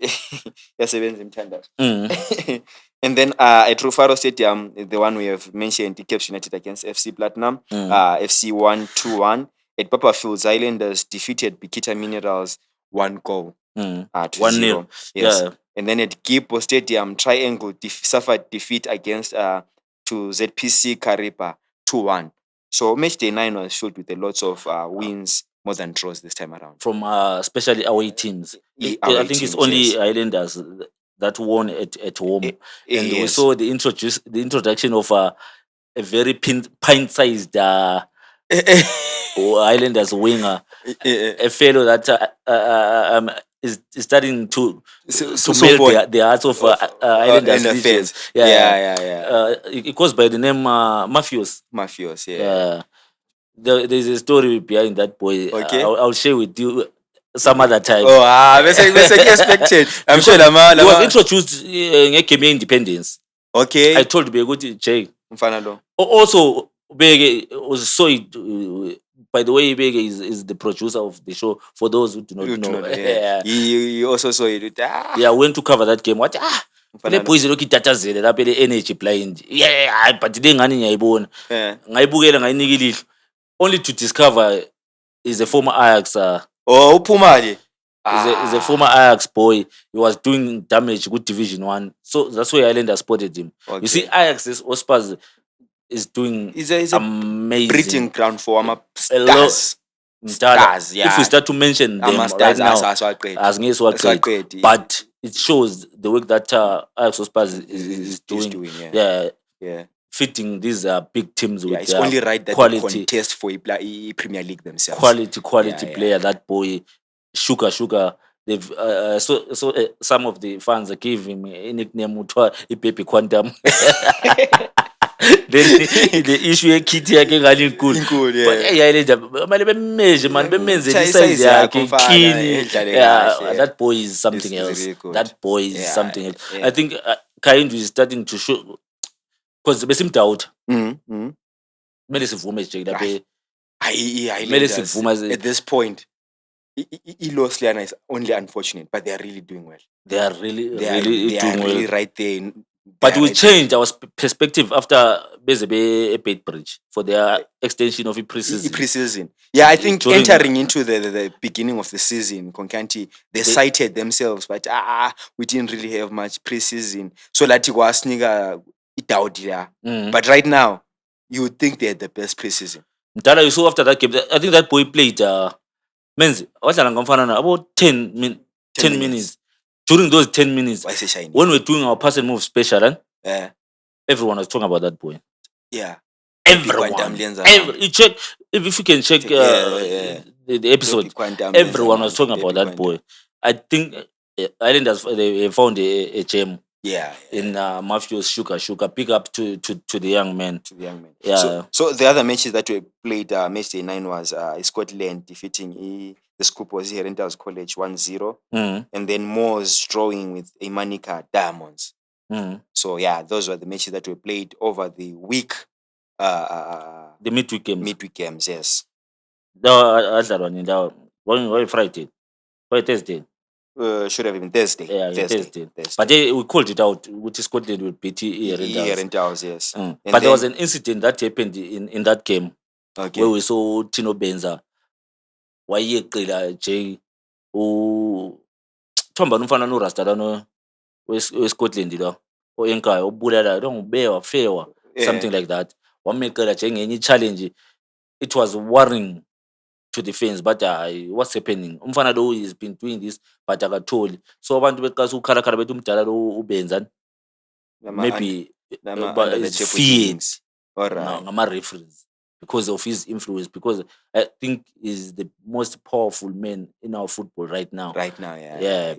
S2: yes. Yasebenza imthandazo.
S1: Mm.
S2: And then at Rufaro Stadium, the one we have mentioned, Cape United against FC Platinum, FC won 2-1. At Papa Fields, Islanders defeated Bikita Minerals 1 goal
S1: Mm.
S2: to
S1: 1-0.
S2: 0. Yes.
S1: Yeah.
S2: And then at Gipo Stadium, Triangle suffered defeat against to ZPC Karipa 2-1. So match day 9 was filled with a lot of wins more than draws this time around.
S1: From especially away teams. I
S2: Away
S1: think it's
S2: teams,
S1: only
S2: yes.
S1: Islanders that won at home. And we
S2: Yes.
S1: saw the introduction of a very pint-sized Islanders winger, a fellow that is starting to melt the hearts of Islanders.
S2: and fans.
S1: Yeah.
S2: Yeah.
S1: It goes by the name Mafios.
S2: Mafios, yeah.
S1: There's a story behind that boy.
S2: Okay.
S1: I'll share with you some other time.
S2: Bese expected. I'm sure
S1: He was
S2: lama.
S1: introduced ngegame Independence.
S2: Okay.
S1: I told Beguti Jay.
S2: Mfana lo.
S1: Also, Bege was so. By the way, Bege is the producer of the show. For those who do not know,
S2: Yeah. He also saw it.
S1: yeah, I went to cover that game. What?
S2: Mfana
S1: Le
S2: lo.
S1: boys lokhu itatazele lapha le energy blind. Yeah, but le ngani ngiyayibona.
S2: Yeah.
S1: Ngayibukela ngayinika ilihlo. Only to discover is a former Ajax.
S2: Oh, uphumali.
S1: Is a former Ajax boy. He was doing damage with Division 1. So that's why Islanders spotted him.
S2: Okay.
S1: You see, Ajax is doing
S2: It's a
S1: amazing.
S2: breeding ground for
S1: A lot-
S2: stars. Stars, yeah.
S1: If we start to mention them right
S2: Stars
S1: now,
S2: aswaqedi.
S1: as ngeke siwaqede. But it shows the work that Ajax is doing.
S2: Yeah.
S1: Fitting these big teams with
S2: It's only right that
S1: quality.
S2: they contest for Premier League themselves.
S1: quality
S2: Yeah.
S1: player. That boy, Sugar. They've some of the fans gave him a nickname Mutwa Baby Quantum. Then the issue kitty yakhe ngalinkulu.
S2: Inkulu, yeah.
S1: But yayilenza manje bemeasure man bemenzela
S2: Try
S1: isize
S2: size yakho
S1: yakhe
S2: mfana,
S1: kini.
S2: edlale
S1: Yeah,
S2: kahle.
S1: that boy is something
S2: He's
S1: else.
S2: really good.
S1: That boy is
S2: Yeah,
S1: something else.
S2: yeah.
S1: I think Kaindu is starting to show because besimdoubt. Kumele sivume nje lapha. Kumele sivume
S2: At this point, Lost Liana is only unfortunate, but they are really doing well.
S1: they are really
S2: They are
S1: doing
S2: really
S1: well.
S2: right there.
S1: But we changed our perspective after Bezebe Bait Bridge for their extension of pre-season.
S2: Pre-season. Yeah, I think
S1: During-
S2: entering into the beginning of the season, Konkanti, they cited themselves, but we didn't really have much pre-season. So that was nigga doubt there. But right now, you would think they had the best pre-season.
S1: Mdala, you saw after that game, I think that boy played men's about 10 minutes. During those 10 minutes,
S2: Why say shiny?
S1: when we're doing our pass and move special,
S2: Yeah.
S1: everyone was talking about that boy.
S2: Yeah.
S1: Everyone.
S2: Quantum Lenza.
S1: You check if you can check
S2: Yeah.
S1: the episode. Everyone was talking about that boy. I think Islanders they found a gem
S2: Yeah.
S1: in Mafios Sugar. Pick up to the young man.
S2: To the young man.
S1: Yeah.
S2: So the other matches that we played, match day 9 was Scotland defeating the scoop was here Rentals College 1-0. And then Moors drawing with Imanica Diamonds. So yeah, those were the matches that we played over the week.
S1: The midweek games.
S2: Midweek games, yes.
S1: Why Friday? Why Thursday?
S2: Should have been Thursday.
S1: Yeah,
S2: Thursday.
S1: But we called it out, which is Scotland will beat
S2: Here Rentals, yes.
S1: But there was an incident that happened in that game
S2: Okay.
S1: where we saw Tino Benza. Wayeqila J thomba nomfana no Rastalano weScotland lo oyenkayo obulala lo ngubeka fewa something like that. Wameqela njengenye challenge it was worrying to the fans, but what's happening? Umfana lo has been doing this, but akatholi. So abantu beqasa ukukhalakhala bethi umdala lo ubenzani. Maybe but
S2: Under the
S1: is
S2: Jeopardy
S1: feared
S2: links. All right.
S1: ngama-referees because of his influence, because I think he's the most powerful man in our football right now.
S2: Right now, yeah.
S1: Yeah.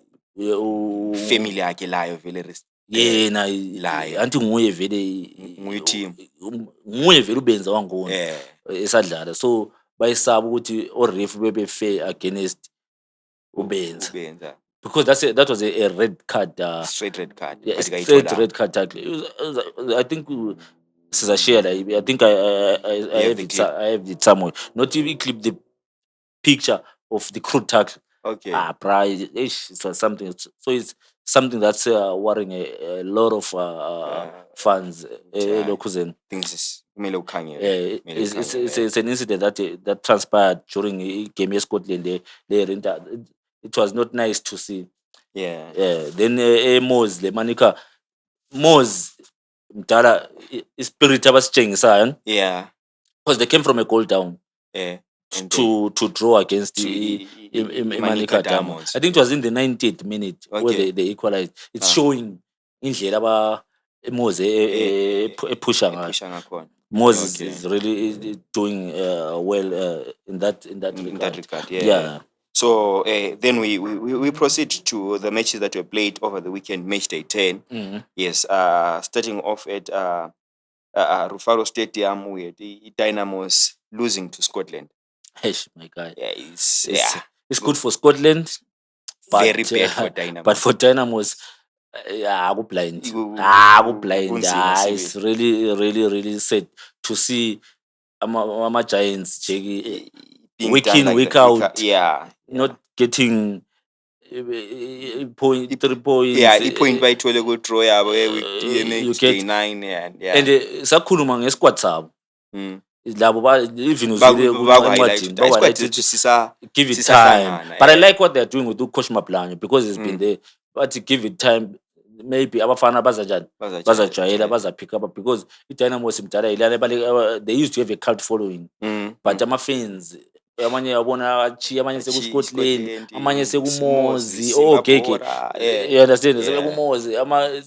S2: Family yakhe layo vele
S1: yena
S2: layo.
S1: anti nguye vele
S2: Nguye team.
S1: nguye vele ubenza wangona
S2: Yeah.
S1: esadlala, so bayisaba ukuthi oref bebe-fair against ubenza
S2: Ubenza.
S1: because that was a red card.
S2: Straight red card.
S1: Yeah,
S2: but
S1: straight
S2: kayithola.
S1: red card tackle. I think share. I think I
S2: have
S1: have
S2: the
S1: it.
S2: clip.
S1: I have it somewhere. Not even clip the picture of the crew tackle.
S2: Okay.
S1: Pride. It was something. So it's something that's worrying a lot of fans.
S2: Yeah.
S1: Lokuzen.
S2: Things is kumele ukhangele.
S1: Yeah,
S2: Kumele ukhangele.
S1: it's an incident that transpired during a game in Scotland. It was not nice to see.
S2: Yeah.
S1: Then Mose le Manika Mose mdala ispirit abasitshengisayo
S2: Yeah.
S1: because they came from a goal down
S2: Yeah. And
S1: to draw against
S2: Manika
S1: Manika Diamonds.
S2: Diamonds.
S1: I think it was in the 90th minute where
S2: Okay.
S1: they equalized. It's showing indlela Mose pusha ngayo.
S2: Pusha ngakhona.
S1: Moses
S2: Okay.
S1: is really doing well in that
S2: regard. Yeah.
S1: Yeah.
S2: So then we proceed to the matches that were played over the weekend, match day 10.
S1: Mhm.
S2: Yes, starting off at Rufaro Stadium, we had the Dynamos losing to Scotland.
S1: Hesh, my guy.
S2: Yeah,
S1: It's good for Scotland, but,
S2: very bad for Dynamos.
S1: but for Dynamos, go blind. Go blind.
S2: Kunzima
S1: It's really sad to see ama Giants Jiggy,
S2: being
S1: week
S2: done
S1: in,
S2: like
S1: week
S2: that.
S1: out,
S2: Yeah.
S1: not getting point 3 points.
S2: Yeah, i-point bayithole ku-draw yabo
S1: you
S2: match
S1: get-
S2: day 9 and yeah.
S1: And sakhuluma ngesquad sabo.
S2: Mm.
S1: Labo even uzwile
S2: Baku-highlight.
S1: baku-highlight
S2: Isikhathi sethu
S1: give it
S2: sisahlangana,
S1: time. But I
S2: yeah.
S1: like what they're doing with Coach Maplano because he's been there. But give it time, maybe abafana bazajayela baza-pick up because i-Dynamos mdala ilana they used to have a cult following. But ama-fans amanye yabona achiya, amanye seku-Scotland, amanye sekumozi. Okay. You understand?
S2: Yeah.
S1: Sekumozi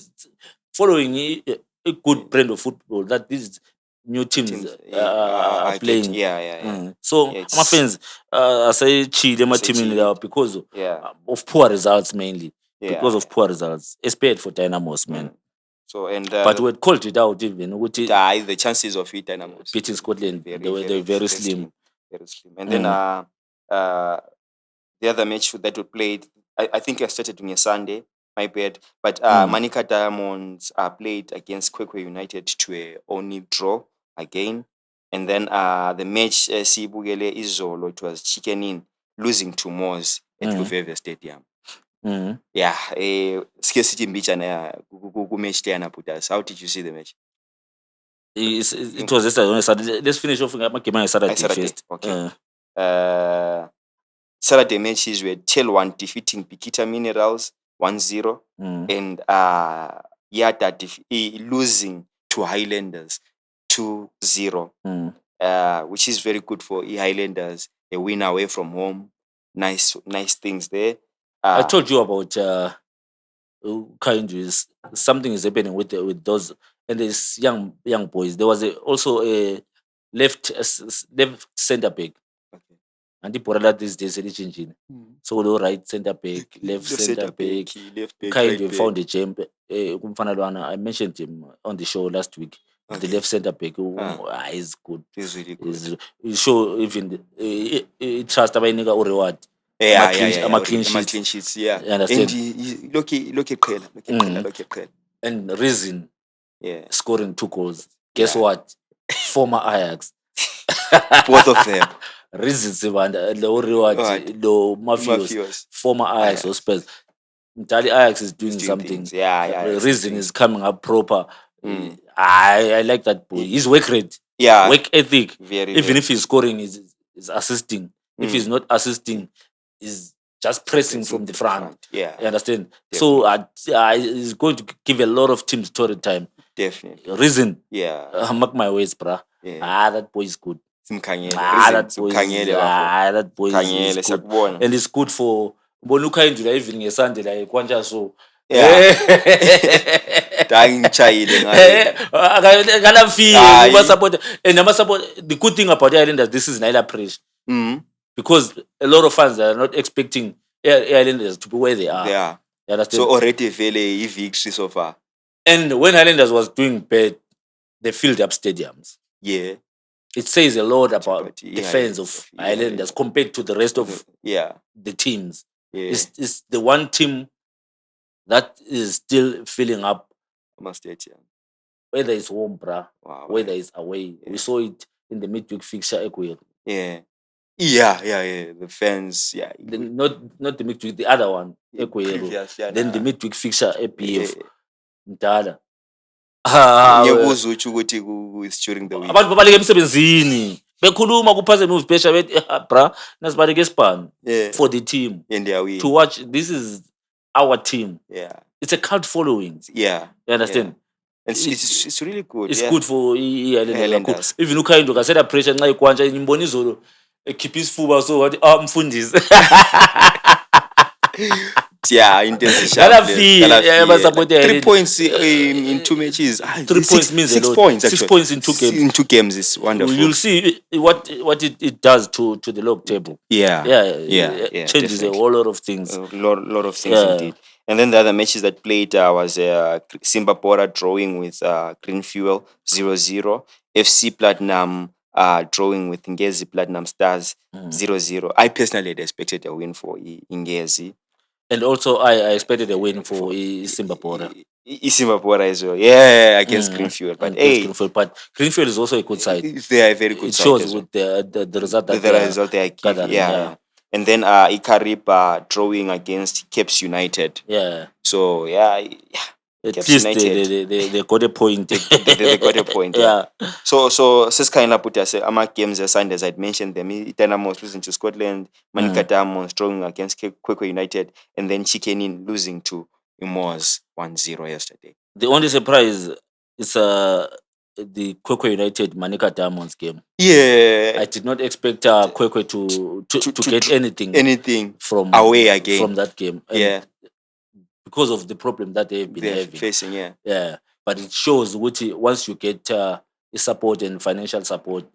S1: following a good brand of football that these new teams are playing.
S2: Yeah.
S1: So
S2: Yeah,
S1: my friends asayechile emathimini lawo because of poor results mainly. Because of poor results, especially for Dynamos, man.
S2: So and
S1: But we had called it out even.
S2: the chances of it Dynamos
S1: beating Scotland, they were very slim.
S2: Very slim. And then the other match that we played, I think I started on a Sunday, my bad. But Manika Diamonds played against Kwekwe United to a only draw again. And then the match Sibugele Izolo, it was Chicken Inn losing to Moz at Lufeve Stadium. Yeah, scarcity mbichana match there Putas. How did you see the match?
S1: It was just on Saturday. Let's finish off with my game on Saturday first.
S2: Okay. Saturday matches were Tail 1 defeating Pikita Minerals 1-0 and Yata losing to Highlanders 2-0, which is very good for Highlanders. A win away from home. Nice things there.
S1: I told you about car injuries. Something is happening with those and these young boys. There was also a left center back. And the Porala these days is changing. So the right center back, left center back, kind of found a gem. I mentioned him on the show last week. The left center back is good.
S2: He's really good.
S1: You show even trust about nigga or reward.
S2: I'm
S1: clean
S2: sheets. Yeah.
S1: You understand?
S2: And look at
S1: And Reason scoring 2 goals. Guess
S2: Yeah.
S1: what? Former Ajax.
S2: both of them.
S1: Reason Sibanda, the reward, the Mafios, former Ajax or Spurs. Mtali Ajax is doing something.
S2: Things. Yeah.
S1: Reason is coming up proper. I like that boy. His work rate,
S2: Yeah.
S1: work ethic.
S2: Very.
S1: Even if he's scoring, is assisting. If he's not assisting, is just pressing from the front.
S2: Yeah.
S1: You understand? So he's going to give a lot of teams story time.
S2: Definitely.
S1: Reason,
S2: Yeah.
S1: mark my words, bruh.
S2: Yeah.
S1: That boy is good.
S2: Simkhangele.
S1: Ah,
S2: Reason,
S1: that boy is,
S2: simkhangele bafo.
S1: that boy is
S2: Khangele,
S1: good.
S2: siyakubona.
S1: And it's good for ubona uKhayindula even ngesande la ekwanja so.
S2: Yeah. Dying ngitshayile ngaye.
S1: Akalafiki
S2: Hayi.
S1: support and support. The good thing about the Islanders this is Naila pressure
S2: Mhm.
S1: because a lot of fans are not expecting Islanders to be where they are.
S2: They are.
S1: You understand?
S2: So already vele i-victory so far.
S1: And when Islanders was doing bad, they filled up stadiums.
S2: Yeah.
S1: It says a lot about
S2: But
S1: the fans of
S2: yeah,
S1: Islanders compared to the rest of
S2: yeah.
S1: the teams.
S2: Yeah.
S1: It's the one team that is still filling up,
S2: Stadium.
S1: whether it's home, bruh,
S2: Wow.
S1: whether it's away.
S2: Yeah.
S1: We saw it in the midweek fixture.
S2: Yeah. Yeah. The fans, yeah.
S1: Not the midweek, the other one,
S2: Previous, yeah,
S1: then the midweek fixture, APF,
S2: yeah.
S1: Mdala.
S2: Ngiyakuza utsho ukuthi it's during the week.
S1: Abantu babaleke emsebenzini bekhuluma kuphazeme uvibhesha bethi bra nasibaleke esibhani
S2: Yeah.
S1: for the team
S2: And they are winning.
S1: to watch. This is our team.
S2: Yeah.
S1: It's a cult following.
S2: Yeah.
S1: You understand?
S2: And it's really good.
S1: It's
S2: yeah.
S1: good for i-Islanders.
S2: Islanders.
S1: Even uKhayindula kasela pressure nxa ikwanja ngimbona izolo ekhipha isifuba so wathi mfundisi.
S2: Yeah, intense.
S1: Like
S2: 3 points in 2 matches.
S1: 3 points means
S2: 6
S1: a lot.
S2: points.
S1: 6
S2: Actually.
S1: points in 2 games.
S2: In 2 games is wonderful.
S1: You'll see what it does to the log table.
S2: Yeah.
S1: It changes
S2: definitely.
S1: a whole lot of things.
S2: A lot of things indeed. And then the other matches that played was Simba Bora drawing with Green Fuel 0-0. FC Platinum drawing with Ngezi Platinum Stars 0-0. I personally had expected a win for Ngezi.
S1: And also, I expected a win for Simba Bora.
S2: Simba Bora as well. Yeah, against Greenfield. But
S1: Greenfield is also a good side.
S2: They are a very good
S1: it
S2: side.
S1: It shows with the result that
S2: they are
S1: gathering.
S2: Yeah. And then Icarip drawing against Caps United.
S1: Yeah.
S2: So, yeah.
S1: At least they got a point.
S2: They got a point. Yeah. So Siskaina put us ama games assigned as I'd mentioned them. Dynamos losing to Scotland, Manica Diamonds drawing against Kwekwe United, and then Chikenin losing to Imoz 1-0 yesterday.
S1: The only surprise is the Kwekwe United Manica Diamonds game.
S2: Yeah.
S1: I did not expect Kwekwe to get anything from
S2: away again
S1: from that game. And because of the problem that they've been having.
S2: Facing,
S1: but it shows once you get support and financial support,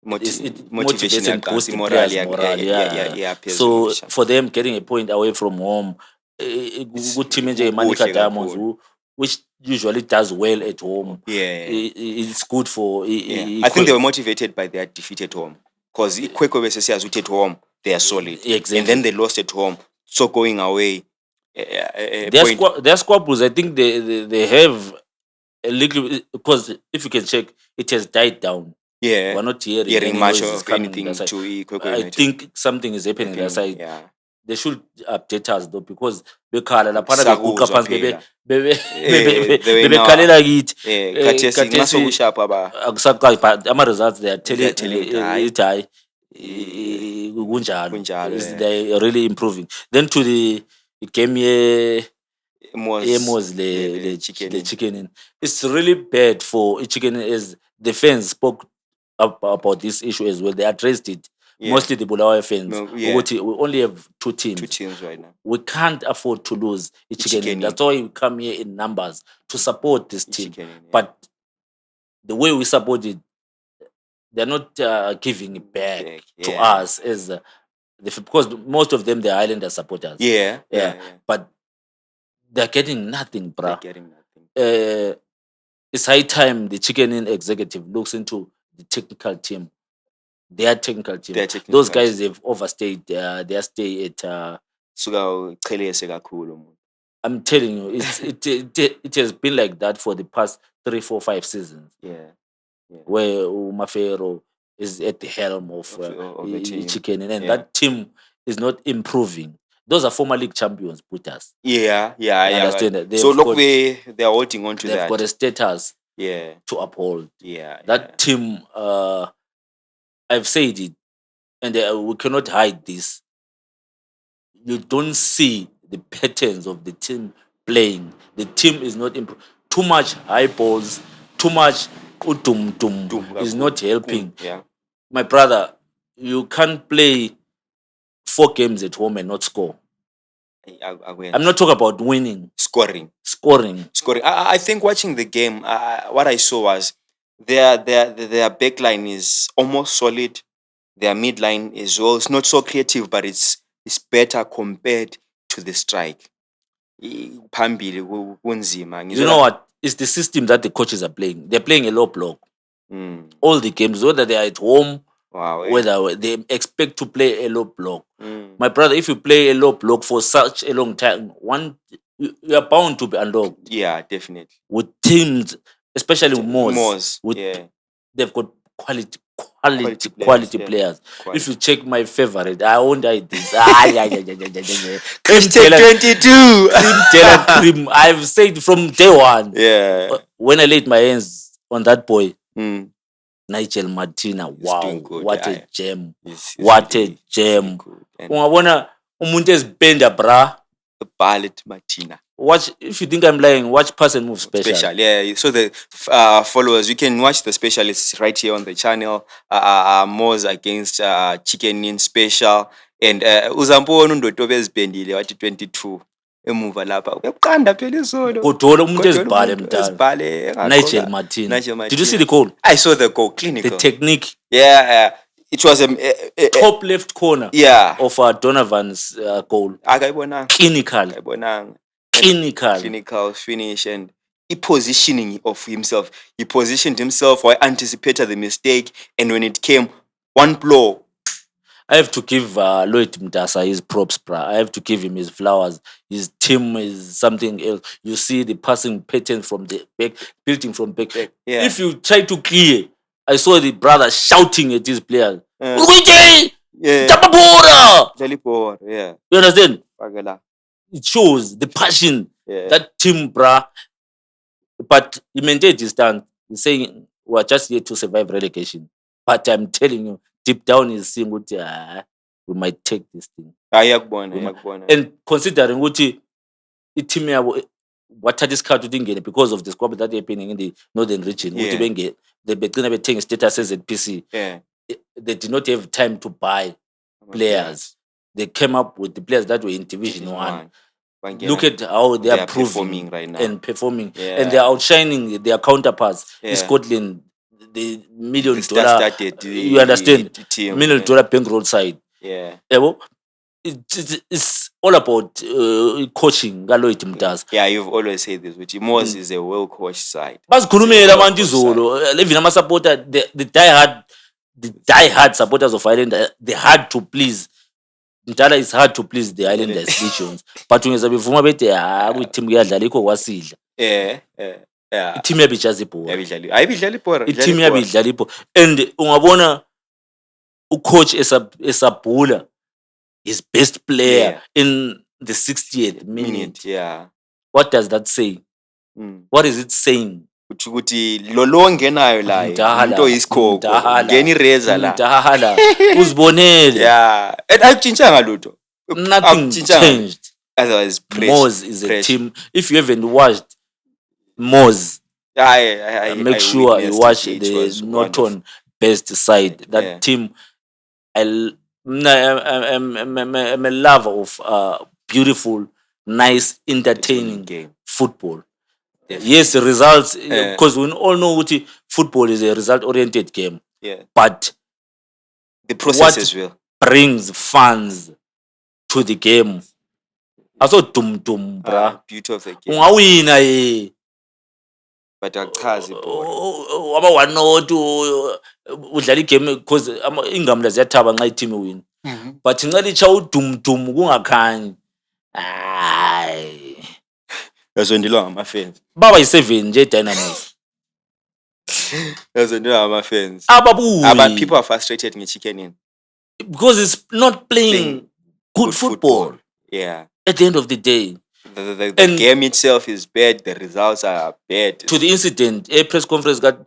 S1: it motivates and boosts the players' morale. So for them getting a point away from home, good team Manica Diamonds, which usually does well at home, it's good for.
S2: I think they were motivated by their defeat at home, because Kwekwe versus Yazut at home they are solid,
S1: exactly.
S2: And then they lost at home, so going away.
S1: Their squabbles, I think they have a little, because if you can check, it has died down.
S2: Yeah,
S1: we're not
S2: hearing much of anything to
S1: I think something is happening that side.
S2: Yeah.
S1: They should update us though, because bekhala lapha beguqa phansi bebekhalela kithi akusaqali, but ama results they are telling it hayi kunjalo, they are really improving. Then to the game Emos the chicken. It's really bad for chicken, as the fans spoke about this issue as well. They addressed it. Mostly the Bulawayo fans. We only have two teams
S2: right now.
S1: We can't afford to lose chicken. That's why we come here in numbers to support this team. But the way we support it, they're not giving it back to us as because most of them, they're Islander supporters.
S2: Yeah.
S1: But they're getting nothing, bruh.
S2: They're getting nothing.
S1: It's high time the Chicken Inn executive looks into the technical team. Their technical team. Those guys, they've overstayed their stay at. I'm telling you, it has been like that for the past 3, 4, 5 seasons.
S2: Yeah.
S1: Where Mafero is at the helm of the Chicken Inn, and that team is not improving. Those are former league champions, put us.
S2: Yeah. I
S1: understand that.
S2: So look, they're holding on to that.
S1: They've got a status to uphold. That team, I've said it, and we cannot hide this. You don't see the patterns of the team playing. The team is not improving. Too much high balls, too much udum is not helping. my brother, you can't play 4 games at home and not score. I'm not talking about winning,
S2: scoring.
S1: scoring.
S2: I think watching the game, what I saw was their back line is almost solid. Their midline is well. It's not so creative, but it's better compared to the strike. Phambili kunzima.
S1: You know what? It's the system that the coaches are playing. They're playing a low block.
S2: Mm.
S1: All the games, whether they are at home,
S2: Wow.
S1: whether they expect to play a low block.
S2: Mm.
S1: My brother, if you play a low block for such a long time, you are bound to be unlocked.
S2: Yeah, definitely.
S1: With teams, especially with
S2: Moors,
S1: with
S2: yeah.
S1: they've got quality
S2: Yeah.
S1: players.
S2: Quality.
S1: If you check my favorite, I won't hide this. Yeah.
S2: Christian 22.
S1: Cream. I've said from day one.
S2: Yeah.
S1: When I laid my hands on that boy,
S2: Mm.
S1: Nigel Martina,
S2: He's
S1: wow,
S2: doing good,
S1: what
S2: yeah.
S1: a gem.
S2: He's
S1: What
S2: really
S1: a gem.
S2: good. And
S1: Ungabona umuntu ezipenda bra.
S2: Barlet Martina.
S1: Watch, if you think I'm lying, watch Pass and Move special.
S2: Yeah. So the followers, you can watch the specialists right here on the channel. Moors against Chicken In special, and uzambona undodo bezibhendile wathi 22 emuva lapha uyakuqanda phela isono
S1: Godola umuntu
S2: Godola
S1: ezibhale
S2: umuntu
S1: mdala.
S2: ezibhale engaqoka.
S1: Nigel Martina.
S2: Nigel
S1: Did you see
S2: Martina.
S1: the goal?
S2: I saw the goal, clinical.
S1: The technique,
S2: Yeah, it was a
S1: top left corner
S2: yeah.
S1: of Donovan's goal.
S2: Akayibonanga.
S1: Clinical,
S2: Akayibonanga.
S1: clinical.
S2: Finish, and he positioning of himself. He positioned himself or anticipated the mistake, and when it came, one blow.
S1: I have to give Lloyd Mdasa his props, bruh. I have to give him his flowers. His team is something else. You see the passing pattern from the back, building from back.
S2: Yeah.
S1: If you try to clear, I saw the brother shouting at his players.
S2: Yeah.
S1: Tapapora!
S2: Jalipor, yeah.
S1: You understand?
S2: Pagala.
S1: It shows the passion
S2: Yeah.
S1: that team, bruh. But he maintained his stand. He's saying we're just here to survive relegation. But I'm telling you, deep down he's saying, we might take this thing.
S2: Ayakubona.
S1: And considering ukuthi i-team yabo wathatha isikhathi ukuthi ingene because of the squabble that happening in the northern region ukuthi
S2: Yeah.
S1: benge begcina bethenga status ZPC.
S2: Yeah.
S1: They did not have time to buy players. They came up with the players that were in Division 1. Look at how they are
S2: performing
S1: proving
S2: right now.
S1: and performing.
S2: Yeah.
S1: And they are outshining their counterparts in
S2: Yeah.
S1: Scotland, the $1 million,
S2: Started
S1: you understand?
S2: the team.
S1: $1 million bankroll side.
S2: Yeah.
S1: Yabo, it's all about coaching ngaloyi Mdasa.
S2: Yeah, you've always said this, which Moors is a well coached side.
S1: Basikhulumela abantu izolo, even ama supporter, the die hard supporters of Ireland, they had to please. Mdala is hard to please the Islanders nations. But ungeza bevuma bethi kwi-team kuyadlala ikho kwasidla.
S2: Yeah.
S1: I-team yabo ijaza ibhola.
S2: Ayibidlala ibhola.
S1: I-team yabo idlala ibhola. And ungabona ucoach esabhula his best player in the 60th minute.
S2: Yeah.
S1: What does that say? What is it saying?
S2: Ukuthi lo ongenayo la into isikhoko ngena ireza la
S1: Mdala uzibonele.
S2: yeah, and ayitshintshanga lutho.
S1: Nothing changed.
S2: Otherwise,
S1: Moors is a team. If you haven't watched Moors, make sure you watch the Norton best side. That team, I'm a lover of beautiful, nice, entertaining
S2: game.
S1: football. Yes, the results, because we all know what football is a result-oriented game.
S2: Yeah.
S1: But
S2: the process as well
S1: brings fans to the game. Also, bruh.
S2: Beauty of the game.
S1: Ungawina ye.
S2: But akachazi
S1: Waba 1-0 udlala igame because ingamla ziyathaba nxa i-team win. But nxa licha udum kungakhanyi. Hayi.
S2: yazondilwa ngama-fans.
S1: Baba yi-7 nje Dynamos.
S2: yazondilwa ngama-fans.
S1: Ababuyi.
S2: But people are frustrated nge-Chicken In.
S1: Because it's not playing good football.
S2: Yeah.
S1: At the end of the day.
S2: The game itself is bad. The results are bad.
S1: To the incident, a press conference got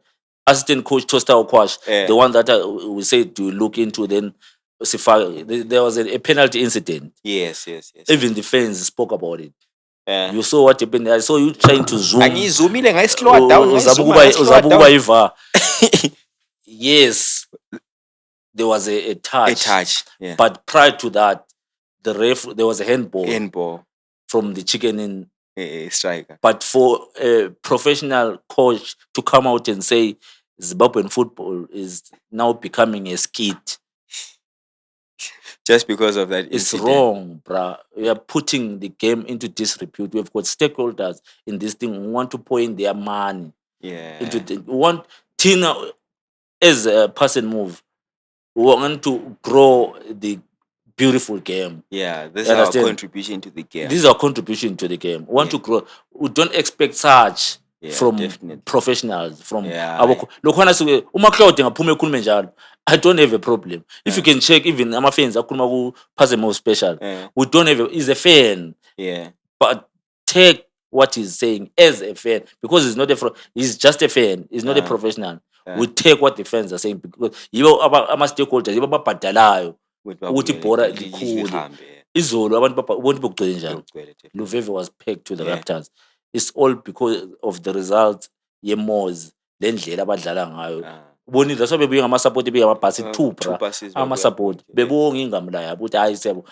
S1: assistant coach Tosta Okwash, the one that we said to look into. Then there was a penalty incident.
S2: Yes.
S1: Even the fans spoke about it. You saw what happened. I saw you trying to zoom.
S2: Angizumile ngayi-slow down.
S1: Uzabukuba iva. Yes. there was a
S2: A
S1: touch.
S2: touch. Yeah.
S1: But prior to that, there was a handball
S2: Handball.
S1: from the chicken in.
S2: A striker.
S1: But for a professional coach to come out and say Zimbabwean football is now becoming a skit,
S2: Just because of that
S1: it's
S2: incident.
S1: wrong, bruh. We are putting the game into disrepute. We've got stakeholders in this thing who want to pour in their money
S2: Yeah.
S1: into the, we want Tina as a person move. We want to grow the beautiful game.
S2: Yeah. This
S1: You
S2: is our
S1: understand?
S2: contribution to the game.
S1: This is our contribution to the game. We want
S2: Yeah.
S1: to grow. We don't expect such
S2: Yeah,
S1: from
S2: definitely.
S1: professionals, from
S2: Yeah,
S1: our
S2: yeah.
S1: lokhona suke uma Claude ngaphume ekhulume njalo, I don't have a problem. If you can check even ama fans akhuluma ku Phazemo special,
S2: Yeah.
S1: we don't have he's a fan,
S2: Yeah.
S1: but take what he's saying as a fan because he's not he's just a fan, he's not a professional. We take what the fans are saying because yibo ama stakeholders yibo ababhadalayo ukuthi ibhora likhule.
S2: lihambe.
S1: Izolo abantu ubona bokugcwele njalo.
S2: Lokugcwele, definitely.
S1: Luveve was pegged to the
S2: Yeah.
S1: Raptors. It's all because of the results ye-Moz lendlela abadlala ngayo.
S2: Ah.
S1: Ubonile that's why bebuye ngama-support bebuye ngamabhasi two
S2: Two
S1: bra.
S2: passes
S1: Ama-support
S2: babuya.
S1: bebonga ingami la yabo ukuthi hayi sebo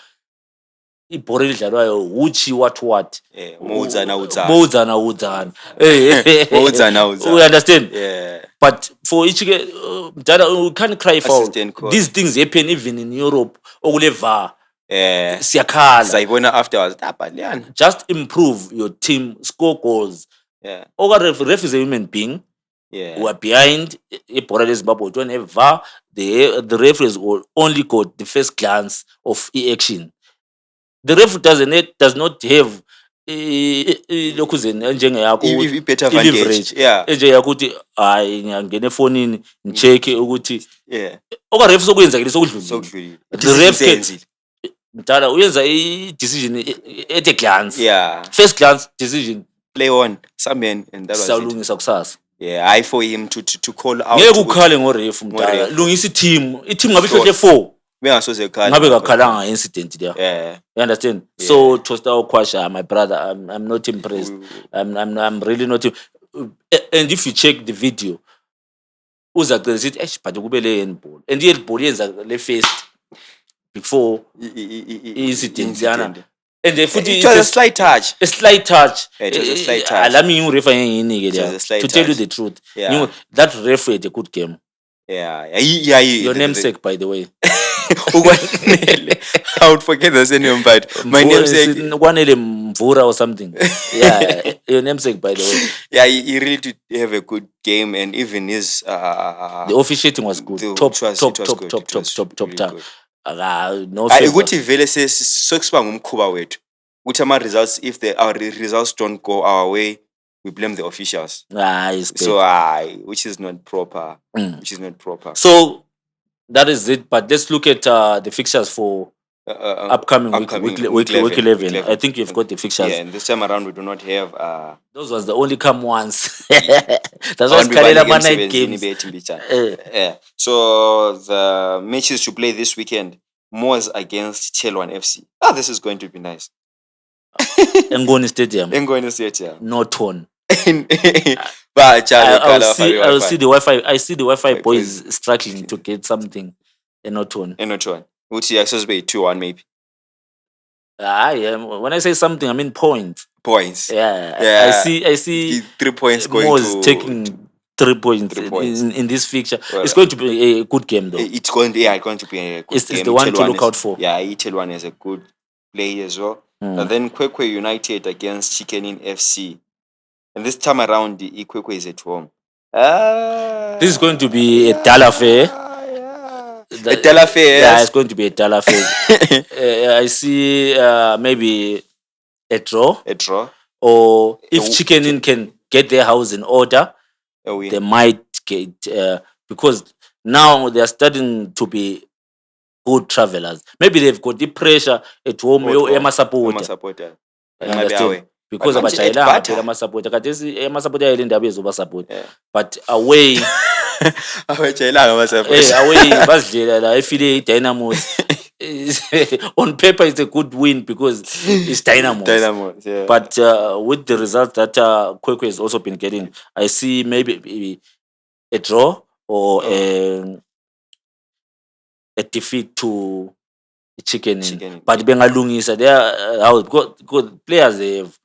S1: ibhora elidlalwayo uchi what.
S2: Yeah. Mowudzana.
S1: Mowudzana. Hey.
S2: Mowudzana.
S1: We understand?
S2: Yeah.
S1: But for each mdala we can't cry foul.
S2: Assistant coach.
S1: These things happen even in Europe. Okule VAR.
S2: Yeah.
S1: Siyakhala.
S2: Sayibona afterwards. Liyana.
S1: Just improve your team, score goals.
S2: Yeah.
S1: Ref is a human being.
S2: Yeah.
S1: We are behind ibhora leZimbabwe. Don't have VAR. The referees will only got the first glance of action. The ref does not have lokhuzeni njengeyakho
S2: Better advantage. Yeah.
S1: enjeyakuthi hayi ngiyangena efonini ngicheck ukuthi
S2: Yeah.
S1: oka-ref sokwenzakile sokudlulile.
S2: Sokudlulile.
S1: The ref can
S2: Senzile.
S1: mdala uyenza i-decision at a glance.
S2: Yeah.
S1: First glance decision
S2: Play on. Some and that was it.
S1: sawulungisa kusasa.
S2: Yeah. I for him to call out.
S1: Ngeke ukhale ngoref mdala.
S2: Ngoref.
S1: Lungisa i-team ngabe ihlole 4
S2: Bengasoze khala.
S1: ngabe kakhalanga nge-incident there.
S2: Yeah.
S1: You understand?
S2: Yeah.
S1: So Tosta Okwasha, my brother, I'm not impressed. I'm really not. And if you check the video, uzaqela sithi eish but kube le handball. And the handball yenza le first before incident yana. And the footy
S2: It was a slight touch.
S1: a slight touch.
S2: Yeah, it was a slight touch.
S1: Alami ngirefa nginike
S2: It was a
S1: there.
S2: slight
S1: To tell you
S2: touch.
S1: the truth.
S2: Yeah.
S1: That referee had a good game.
S2: Yeah. Yeah.
S1: Your namesake, by the way.
S2: I would forget the surname, but my namesake.
S1: Kwanele Mvura or something. Yeah, your namesake, by the way.
S2: Yeah, he really did have a good game, and even his
S1: The officiating was good.
S2: the-
S1: Top.
S2: it was good. It was really good.
S1: No
S2: Ah,
S1: favor.
S2: ukuthi vele sokusiba ngumkhuba wethu ukuthi ama-results if our results don't go our way we blame the officials
S1: It's
S2: so
S1: bad.
S2: which is not proper
S1: Mm.
S2: which is not proper.
S1: So that is it. But let's look at the fixtures for upcoming week 11. I think you've got the fixtures.
S2: Yeah, and this time around we do not have
S1: Those was the only come ones. That's why
S2: abantu
S1: Scarlett
S2: bane
S1: night
S2: emsebenzini
S1: games.
S2: bethi mbijana. Yeah. So the matches to play this weekend, Moz against Chelwan FC. This is going to be nice.
S1: Ngoni Stadium.
S2: Engone Stadium.
S1: No tone.
S2: But
S1: I'll see the Wi-Fi. I see the Wi-Fi
S2: Wi-Fi
S1: boys struggling to get something. No tone.
S2: Not one. Which is supposed to be 2-1 maybe.
S1: When I say something, I mean points.
S2: Points.
S1: Yeah.
S2: Yeah.
S1: I see
S2: 3 points going
S1: Moz
S2: to
S1: taking 3 points,
S2: 3 points.
S1: In this fixture.
S2: Well,
S1: It's going to be a good game though.
S2: It's going to be a good
S1: It's
S2: game.
S1: the one to
S2: Chelwan
S1: look
S2: is-
S1: out for.
S2: Yeah, Chelwan is a good play as well. And then Kwekwe United against Chikenin FC. And this time around, the Kwekwe is at home.
S1: This is going to be a dull affair.
S2: A dull affair,
S1: Yeah,
S2: yes.
S1: it's going to be a dull affair. I see maybe a draw,
S2: A draw.
S1: or if
S2: w-
S1: Chicken Inn can get their house in order,
S2: A win.
S1: they might get because now they are starting to be good travelers. Maybe they've got the pressure at home.
S2: At home.
S1: Supporter.
S2: Supporter.
S1: You understand? Because
S2: But manje at
S1: abajayelanga
S2: Bata.
S1: phela amasupporter khathesi amasupporter ayele indaba ezoba-support
S2: Yeah.
S1: but away
S2: Abajayelanga ama-supporter.
S1: away bazidlela la efile i-Dynamos. On paper it's a good win because it's Dynamos.
S2: Dynamos, yeah.
S1: But with the results that Kwekwe has also been getting, I see maybe a draw or a defeat to Chicken Inn.
S2: Chicken Inn,
S1: But bengalungisa, they are how good players they have.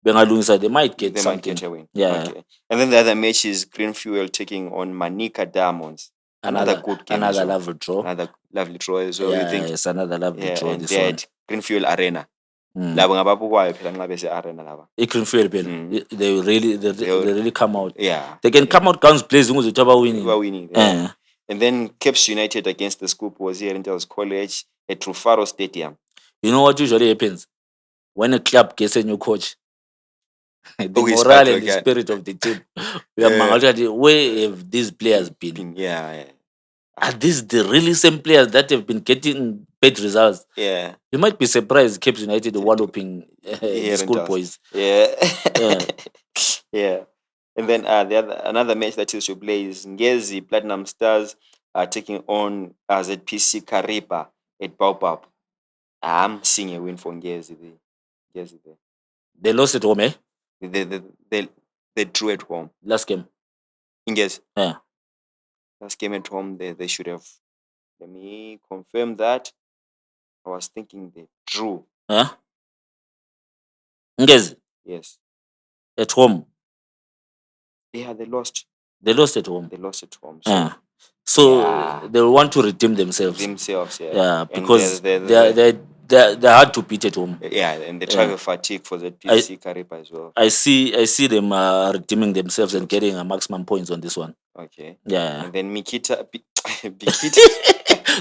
S1: Bengalungisa, they might get
S2: they might
S1: something.
S2: get a win.
S1: Yeah.
S2: Okay. And then the other match is Green Fuel taking on Manica Diamonds. Another good game as
S1: Another
S2: well.
S1: lovely draw.
S2: Another lovely draw as well.
S1: Yeah,
S2: You think?
S1: it's another lovely draw.
S2: And
S1: This
S2: they're
S1: one.
S2: at Green Fuel Arena.
S1: Mm.
S2: Labo ngababukwayo phela nxa bese arena laba.
S1: Green Fuel phela.
S2: Mm.
S1: They really come out.
S2: Yeah.
S1: They can come out guns blazing ukuthi thaba winning.
S2: We are winning. Yeah. And then Caps United against the Scoop was here in Tells College at Rufaro Stadium.
S1: You know what usually happens when a club gets a new coach? The
S2: he's
S1: morale
S2: back
S1: and the
S2: again.
S1: spirit of the team. Where have these players been?
S2: Yeah.
S1: Are these the really same players that have been getting bad results?
S2: Yeah.
S1: You might be surprised Cape United walloping the
S2: Here
S1: school
S2: in Tells.
S1: boys.
S2: Yeah.
S1: Yeah.
S2: Yeah. And then another match that is to play is Ngezi Platinum Stars taking on ZPC Karipa at Baobab. I'm seeing a win for Ngezi there.
S1: They lost at home, eh?
S2: They drew at home.
S1: Last game.
S2: Ngezi.
S1: Yeah.
S2: Last game at home, they should have. Let me confirm that. I was thinking they drew.
S1: Yeah. Ngezi.
S2: Yes.
S1: At home.
S2: Yeah, they lost.
S1: They lost at home.
S2: They lost at home.
S1: So they want to redeem themselves. Yeah, because they're hard to beat at home.
S2: Yeah, and the travel fatigue for the PC Karipa as well.
S1: I see them redeeming themselves and getting a maximum points on this one.
S2: Okay.
S1: Yeah.
S2: And then Mikita.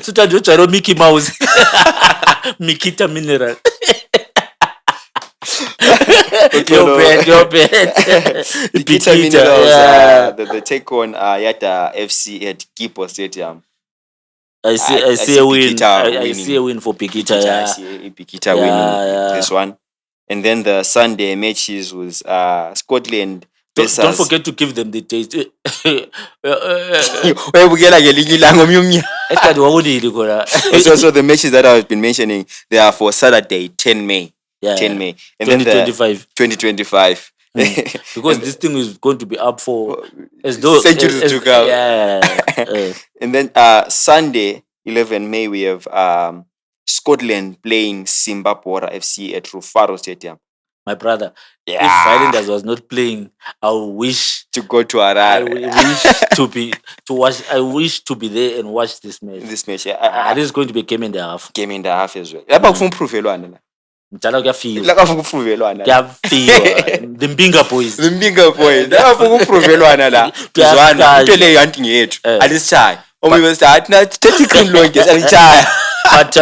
S1: So that Mickey Mouse. Mikita Mineral. Your bad.
S2: Mikita Minerals. They take on Yata FC at Kipo Stadium.
S1: I see a win. I see a win for Pikita.
S2: I see Pikita winning this one. And then the Sunday matches was Scotland.
S1: Don't forget to give them the taste.
S2: So the matches that I've been mentioning, they are for Saturday, 10 May.
S1: Yeah,
S2: 10 May. And
S1: 2025.
S2: 2025.
S1: Because this thing is going to be up for
S2: centuries to come.
S1: Yeah.
S2: And then Sunday, 11 May, we have Scotland playing Simbapore FC at Rufaro Stadium.
S1: My brother, if Highlanders was not playing, I wish
S2: to go to Harare.
S1: I wish to be there and watch this match.
S2: This match,
S1: this is going to be a game and a half.
S2: Game and a half as well. Njalo
S1: kuyafika the Mbinga boys
S2: lapho kuprovelwana la tuzwana into leyo anti yethu alisishaya omunye bese athi na thathi green lonke alichaya.
S1: But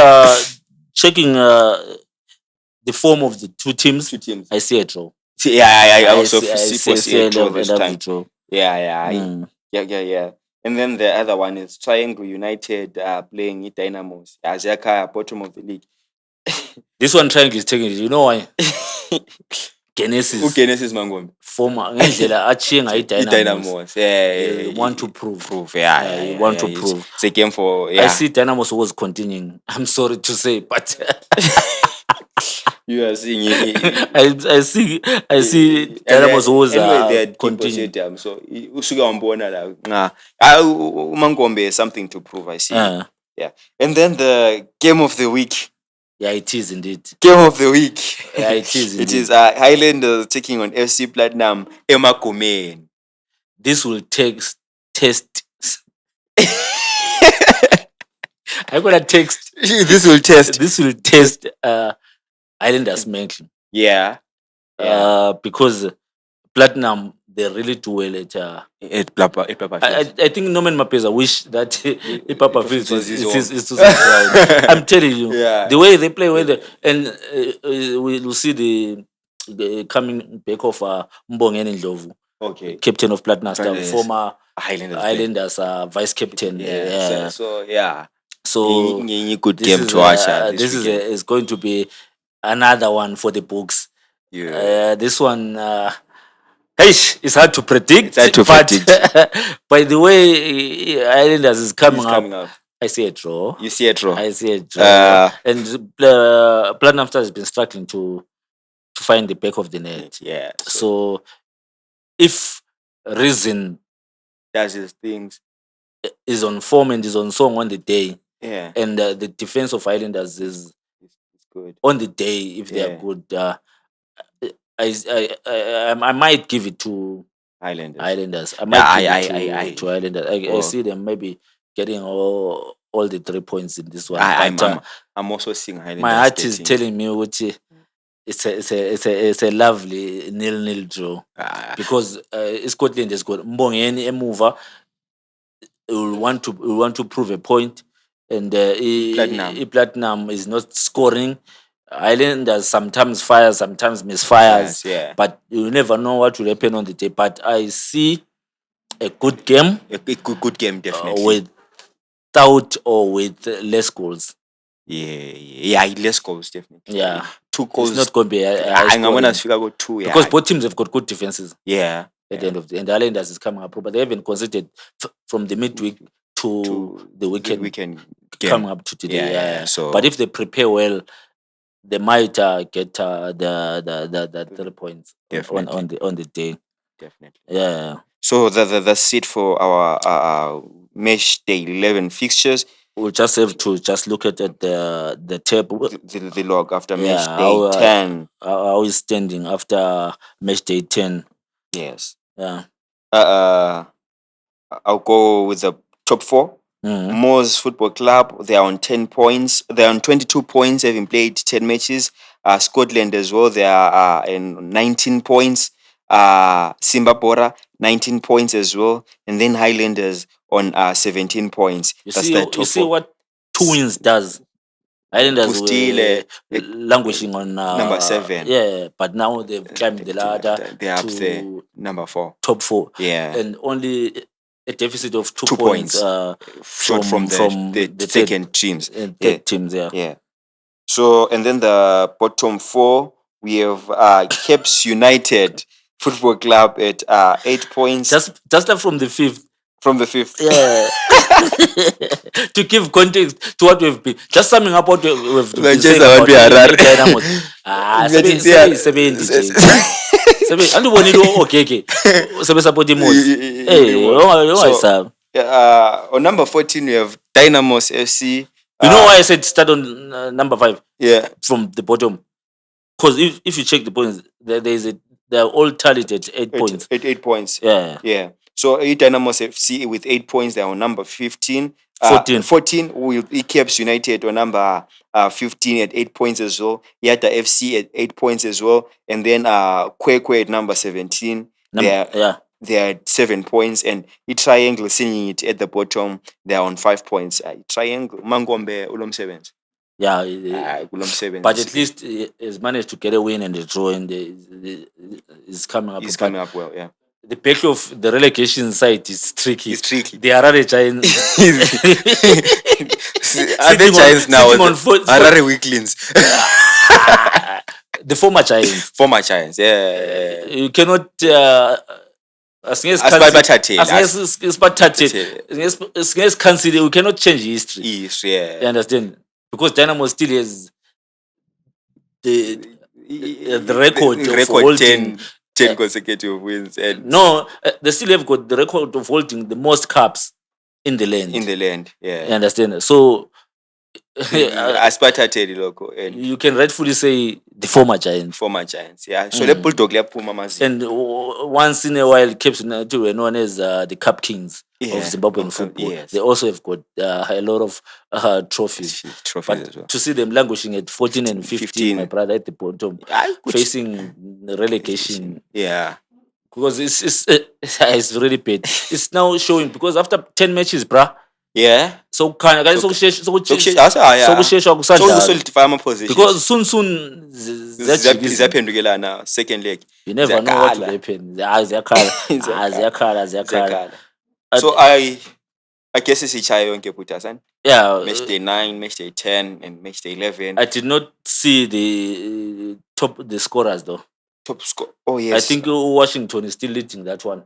S1: checking the form of the two teams, I see a draw.
S2: I also see a draw this time. Yeah. And then the other one is Triangle United playing Dynamos Aziakaya, bottom of the league.
S1: This one Triangle is taking it. You know why?
S2: Genesis Mangombe.
S1: Former Dynamos.
S2: Yeah.
S1: Want to prove.
S2: Yeah.
S1: Want to prove.
S2: It's a game for.
S1: I see Dynamos was continuing. I'm sorry to say, but
S2: you are seeing it.
S1: I see Dynamos was continuing.
S2: So usuka wambona la. Mangombe is something to prove. I see. Yeah. And then the game of the week.
S1: Yeah, it is indeed.
S2: Game of the week.
S1: Yeah, it is indeed.
S2: It is Highlanders taking on FC Platinum Emakumeni.
S1: This will test. I'm gonna text.
S2: This will test
S1: Highlanders mentally.
S2: Yeah.
S1: Because Platinum, they really do well at
S2: Papa.
S1: I think Norman Mapeza wish that Papa Fields is to ground. I'm telling you, the way they play, and we will see the coming back of Mbongeni Ndlovu, captain of Platinum Star, former Highlanders vice captain. So
S2: good game to watch.
S1: This is going to be another one for the books. This one. It's hard to predict. But by the way, Islanders is coming up. I see a draw.
S2: You see a draw.
S1: I see a draw. And Platinum Stars has been struggling to find the back of the net.
S2: Yeah.
S1: So if Reason
S2: does his things,
S1: is on form and is on song on the day,
S2: Yeah.
S1: and the defense of Highlanders is
S2: It's good.
S1: on the day if they are
S2: Yeah.
S1: good. I might give it to
S2: Highlanders.
S1: Highlanders. I
S2: Yeah,
S1: might give it
S2: I
S1: to Highlanders. I
S2: well,
S1: see them maybe getting all the 3 points in this one.
S2: I,
S1: But
S2: I'm also seeing
S1: my
S2: Highlanders
S1: heart is
S2: getting.
S1: telling me which it's a lovely 0-0 draw
S2: Ah,
S1: because Scotland has got Mbongeni emuva will want to prove a point, and
S2: Platinum.
S1: Platinum is not scoring. Islanders sometimes fire, sometimes misfires,
S2: Yes, yeah.
S1: but you never know what will happen on the day. But I see a good game
S2: A good game, definitely.
S1: without or with less goals.
S2: Yeah, less goals, definitely.
S1: Yeah,
S2: Two
S1: it's
S2: goals.
S1: not going to be a high
S2: I'm gonna
S1: scoring
S2: go two. Yeah,
S1: because both teams have got good defenses
S2: yeah,
S1: at the
S2: yeah.
S1: end of the and the Islanders is coming up, but they haven't conceded from the midweek to
S2: To
S1: the weekend
S2: weekend
S1: coming
S2: game.
S1: up to today.
S2: Yeah. So,
S1: But if they prepare well, they might get the 3 points
S2: definitely,
S1: on the day.
S2: definitely.
S1: Yeah,
S2: So that's it for our match day 11 fixtures.
S1: we'll just have to just look at the table.
S2: The log after match
S1: Yeah,
S2: day 10.
S1: how is standing after match day 10?
S2: Yes.
S1: Yeah.
S2: Uh, I'll go with the top four.
S1: Mhm.
S2: Moors Football Club, they are on 10 points. They are on 22 points, having played 10 matches. Scotland as well, they are in 19 points. Simba Bora, 19 points as well. And then Highlanders on 17 points. That's the
S1: You
S2: top
S1: see
S2: four.
S1: what two wins does. Islanders
S2: Still
S1: were languishing on
S2: number 7.
S1: yeah, but now they've climbed the ladder
S2: They're up there,
S1: to
S2: number 4.
S1: top 4,
S2: Yeah,
S1: and only a deficit of 2
S2: 2
S1: points
S2: points short from the
S1: the
S2: second teams.
S1: third
S2: Yeah,
S1: teams. Yeah,
S2: yeah. So, and then the bottom 4, we have Caps United Football Club at 8 points
S1: just start from the 5th.
S2: from the 5th.
S1: Yeah. To give context to what we've been, just summing up what we've been saying
S2: Manchester won't
S1: about
S2: be Harare.
S1: Dynamos. Sebe 70 sebe andibonile okeke sebe support imosi
S2: So, on number 14, we have Dynamos FC.
S1: You know why I said start on number 5
S2: Yeah,
S1: from the bottom? Because if you check the points, they're all tallied at 8 points.
S2: at 8 points.
S1: Yeah,
S2: Yeah. So Dynamos FC with 8 points, they're on number 15.
S1: 14.
S2: 14 with Caps United on number 15 at 8 points as well. Yata FC at 8 points as well. And then Kwekwe at number 17.
S1: Yeah.
S2: They're at 7 points. And Triangle seeing it at the bottom, they're on 5 points. Triangle, Mangombe, Ulom Sevens.
S1: Yeah,
S2: Ulom Sevens.
S1: but at least he has managed to get a win and a draw, and is coming up.
S2: He's coming up well, yeah.
S1: The back of the relegation side is tricky.
S2: It's tricky.
S1: The Harare Giants.
S2: Are they Giants now?
S1: Sitting on
S2: Harare Weaklings.
S1: The former Giants.
S2: Former Giants, yeah.
S1: You cannot. We cannot change history.
S2: Yeah.
S1: You understand? Because Dynamo still has the record of holding
S2: 10 consecutive wins. And
S1: no, they still have got the record of holding the most cups in the land.
S2: Yeah.
S1: You understand? So
S2: Asparta Teddy loco and
S1: you can rightfully say the former Giants.
S2: Yeah. So the Bulldog
S1: and once in a while, Cape United were known as the Cup Kings of Zimbabwean football.
S2: Yes.
S1: They also have got a lot of trophies. But
S2: as well.
S1: to see them languishing at 14 and 15, my brother, at the bottom, facing relegation.
S2: Yeah.
S1: Because it's really bad. It's now showing because after 10 matches, bruh.
S2: Yeah.
S1: So kind of solidify
S2: my position.
S1: Because soon
S2: Zaphendukelana second leg.
S1: You never know what will happen. Ziyakhala.
S2: So I guess it's Ichayo and Keputasan.
S1: Yeah.
S2: Match day 9, match day 10, and match day 11.
S1: I did not see the scorers though.
S2: Top score. Oh yes.
S1: I think Washington is still leading that one.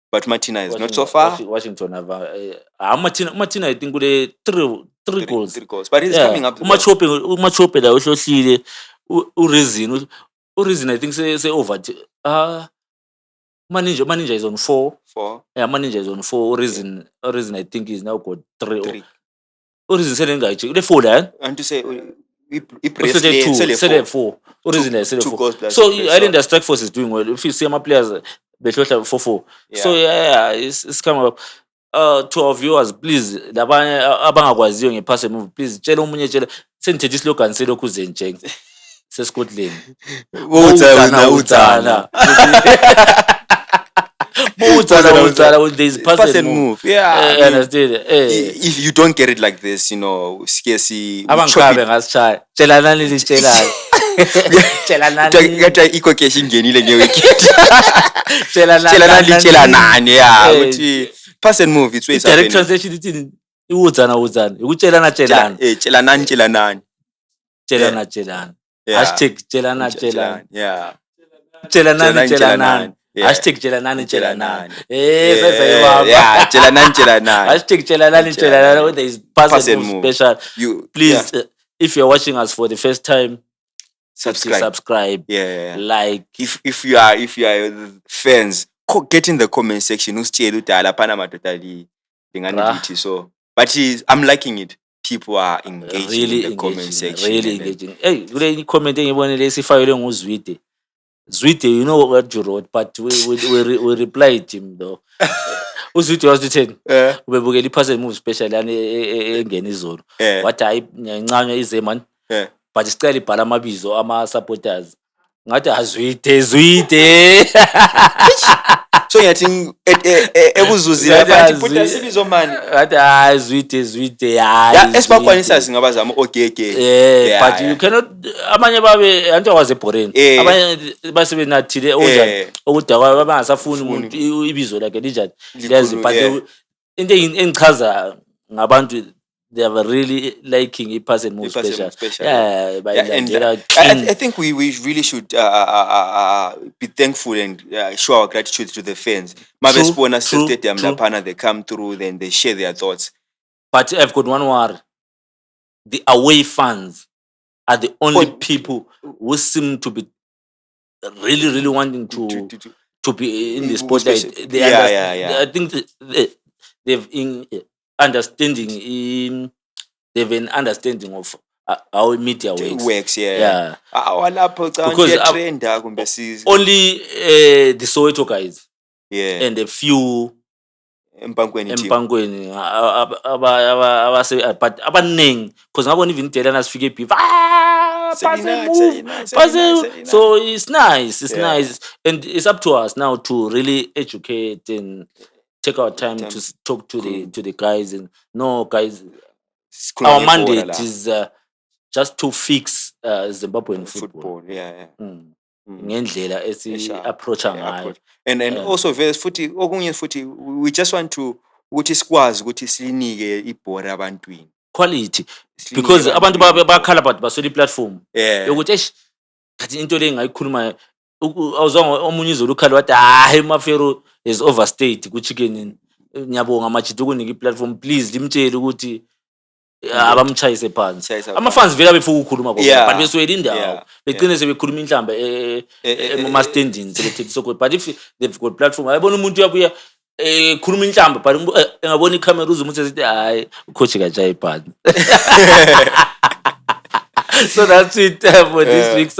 S2: But Martina is not so far.
S1: Washington have Martina I think with three goals.
S2: 3 goals. But he's coming up.
S1: Umachope la ushohlile ureason I think say over Manager is on 4.
S2: 4.
S1: Yeah, Manager is on 4. Reason I think he's now got 3. ureason engayijiki le 4 la
S2: and to say
S1: usele 2 sele 4 ureason la sele 4 so Ireland strike force is doing well if you see ama players behlohla 4-4 so yeah it's come up to our viewers please labanye abangakwaziyo ngepass and move please tshela umunye tshela sengithethe islogan selokhu zenjeng seScotland udzana there is pass and move
S2: yeah
S1: understand
S2: if you don't get it like this, you know, scarcely
S1: abangikhabe ngasishaya tshelanani litshelayo tshelanani
S2: ngathi iko cash ingenile ngeweekend
S1: tshelanani
S2: litshelanani yeah uthi pass and move it's way
S1: direct translation ithini udzana ukutshelana tshelana
S2: tshelanani
S1: tshelana hashtag tshelana
S2: yeah
S1: tshelanani hashtag tshelanani
S2: yeah tshelanani
S1: hashtag tshelanani there is pass and move special please if you're watching us for the first time subscribe like
S2: if you are fans get in the comment section usitshela uthi alaphana madoda linganithi so but I'm liking it. People are engaging
S1: really
S2: in the comment section.
S1: Really engaging. Hey, kule comment engibonile esifayelwe nguZwide. Zwide, you know what you wrote, but we replied him though. uZwide was the ubebukela ipass and move special yani engena izolo. Wathi hayi ngiyancanywa ize man. But isicela ibhala amabizo ama supporters. Ngathi Zwide.
S2: So ngiyathi ebuzuzile abathi putha sibizo mani
S1: ngathi Zwide
S2: esibakwanisa singabazama ogege
S1: but you cannot amanye babe anti waze boring abanye basebenathile onjani okudakwa bangasafuni umuntu ibizo lakhe linjani yazi but into engichaza ngabantu they are really liking ipass and move special.
S2: I think we really should be thankful and show our gratitude to the fans. Mabe spona stadium laphana they come through then they share their thoughts.
S1: But I've got one more. The away fans are the only people who seem to be really wanting to be in the spotlight. I think they've they've an understanding of how media works.
S2: Because
S1: only the Soweto guys and a few Mpangweni but abaningi because ngabona even Delana sifike beef so it's nice and it's up to us now to really educate and take our time to talk to the guys and no guys our mandate is just to fix Zimbabwean football. Ngendlela esi approach ngayo
S2: and also futhi okunye futhi we just want to ukuthi sikwazi ukuthi silinike ibhora abantwini
S1: quality because abantu bakhala but baswela iplatform yokuthi kathi into le ngayikhuluma awuzonga omunye izolo ukhala wathi hayi Mafero is overstayed ku chicken ngiyabonga majidi ukunika iplatform please limtshele ukuthi abamchayise phansi ama-fans vele abefuka ukukhuluma but beswela indawo begcine sebekhuluma inhlamba ema-standing sebethethi so good but if they've got platform ayibona umuntu uyabuya khuluma inhlamba but engabona icamera uzumuntu esithi hayi ucoach kajayi phansi so that's it for this week's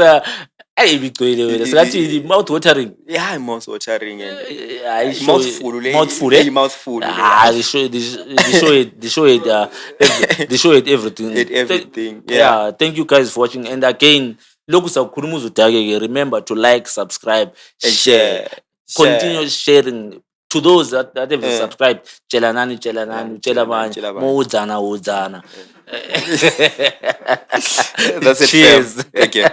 S1: hey bigcwele wena sikathi mouth watering
S2: mouth watering and
S1: mouthful they show it everything thank you guys for watching and again lokhu sakukhuluma uzudake remember to like subscribe and share continue sharing to those that have subscribed tshelanani tshela abanye udzana
S2: that's it. Cheers. Okay.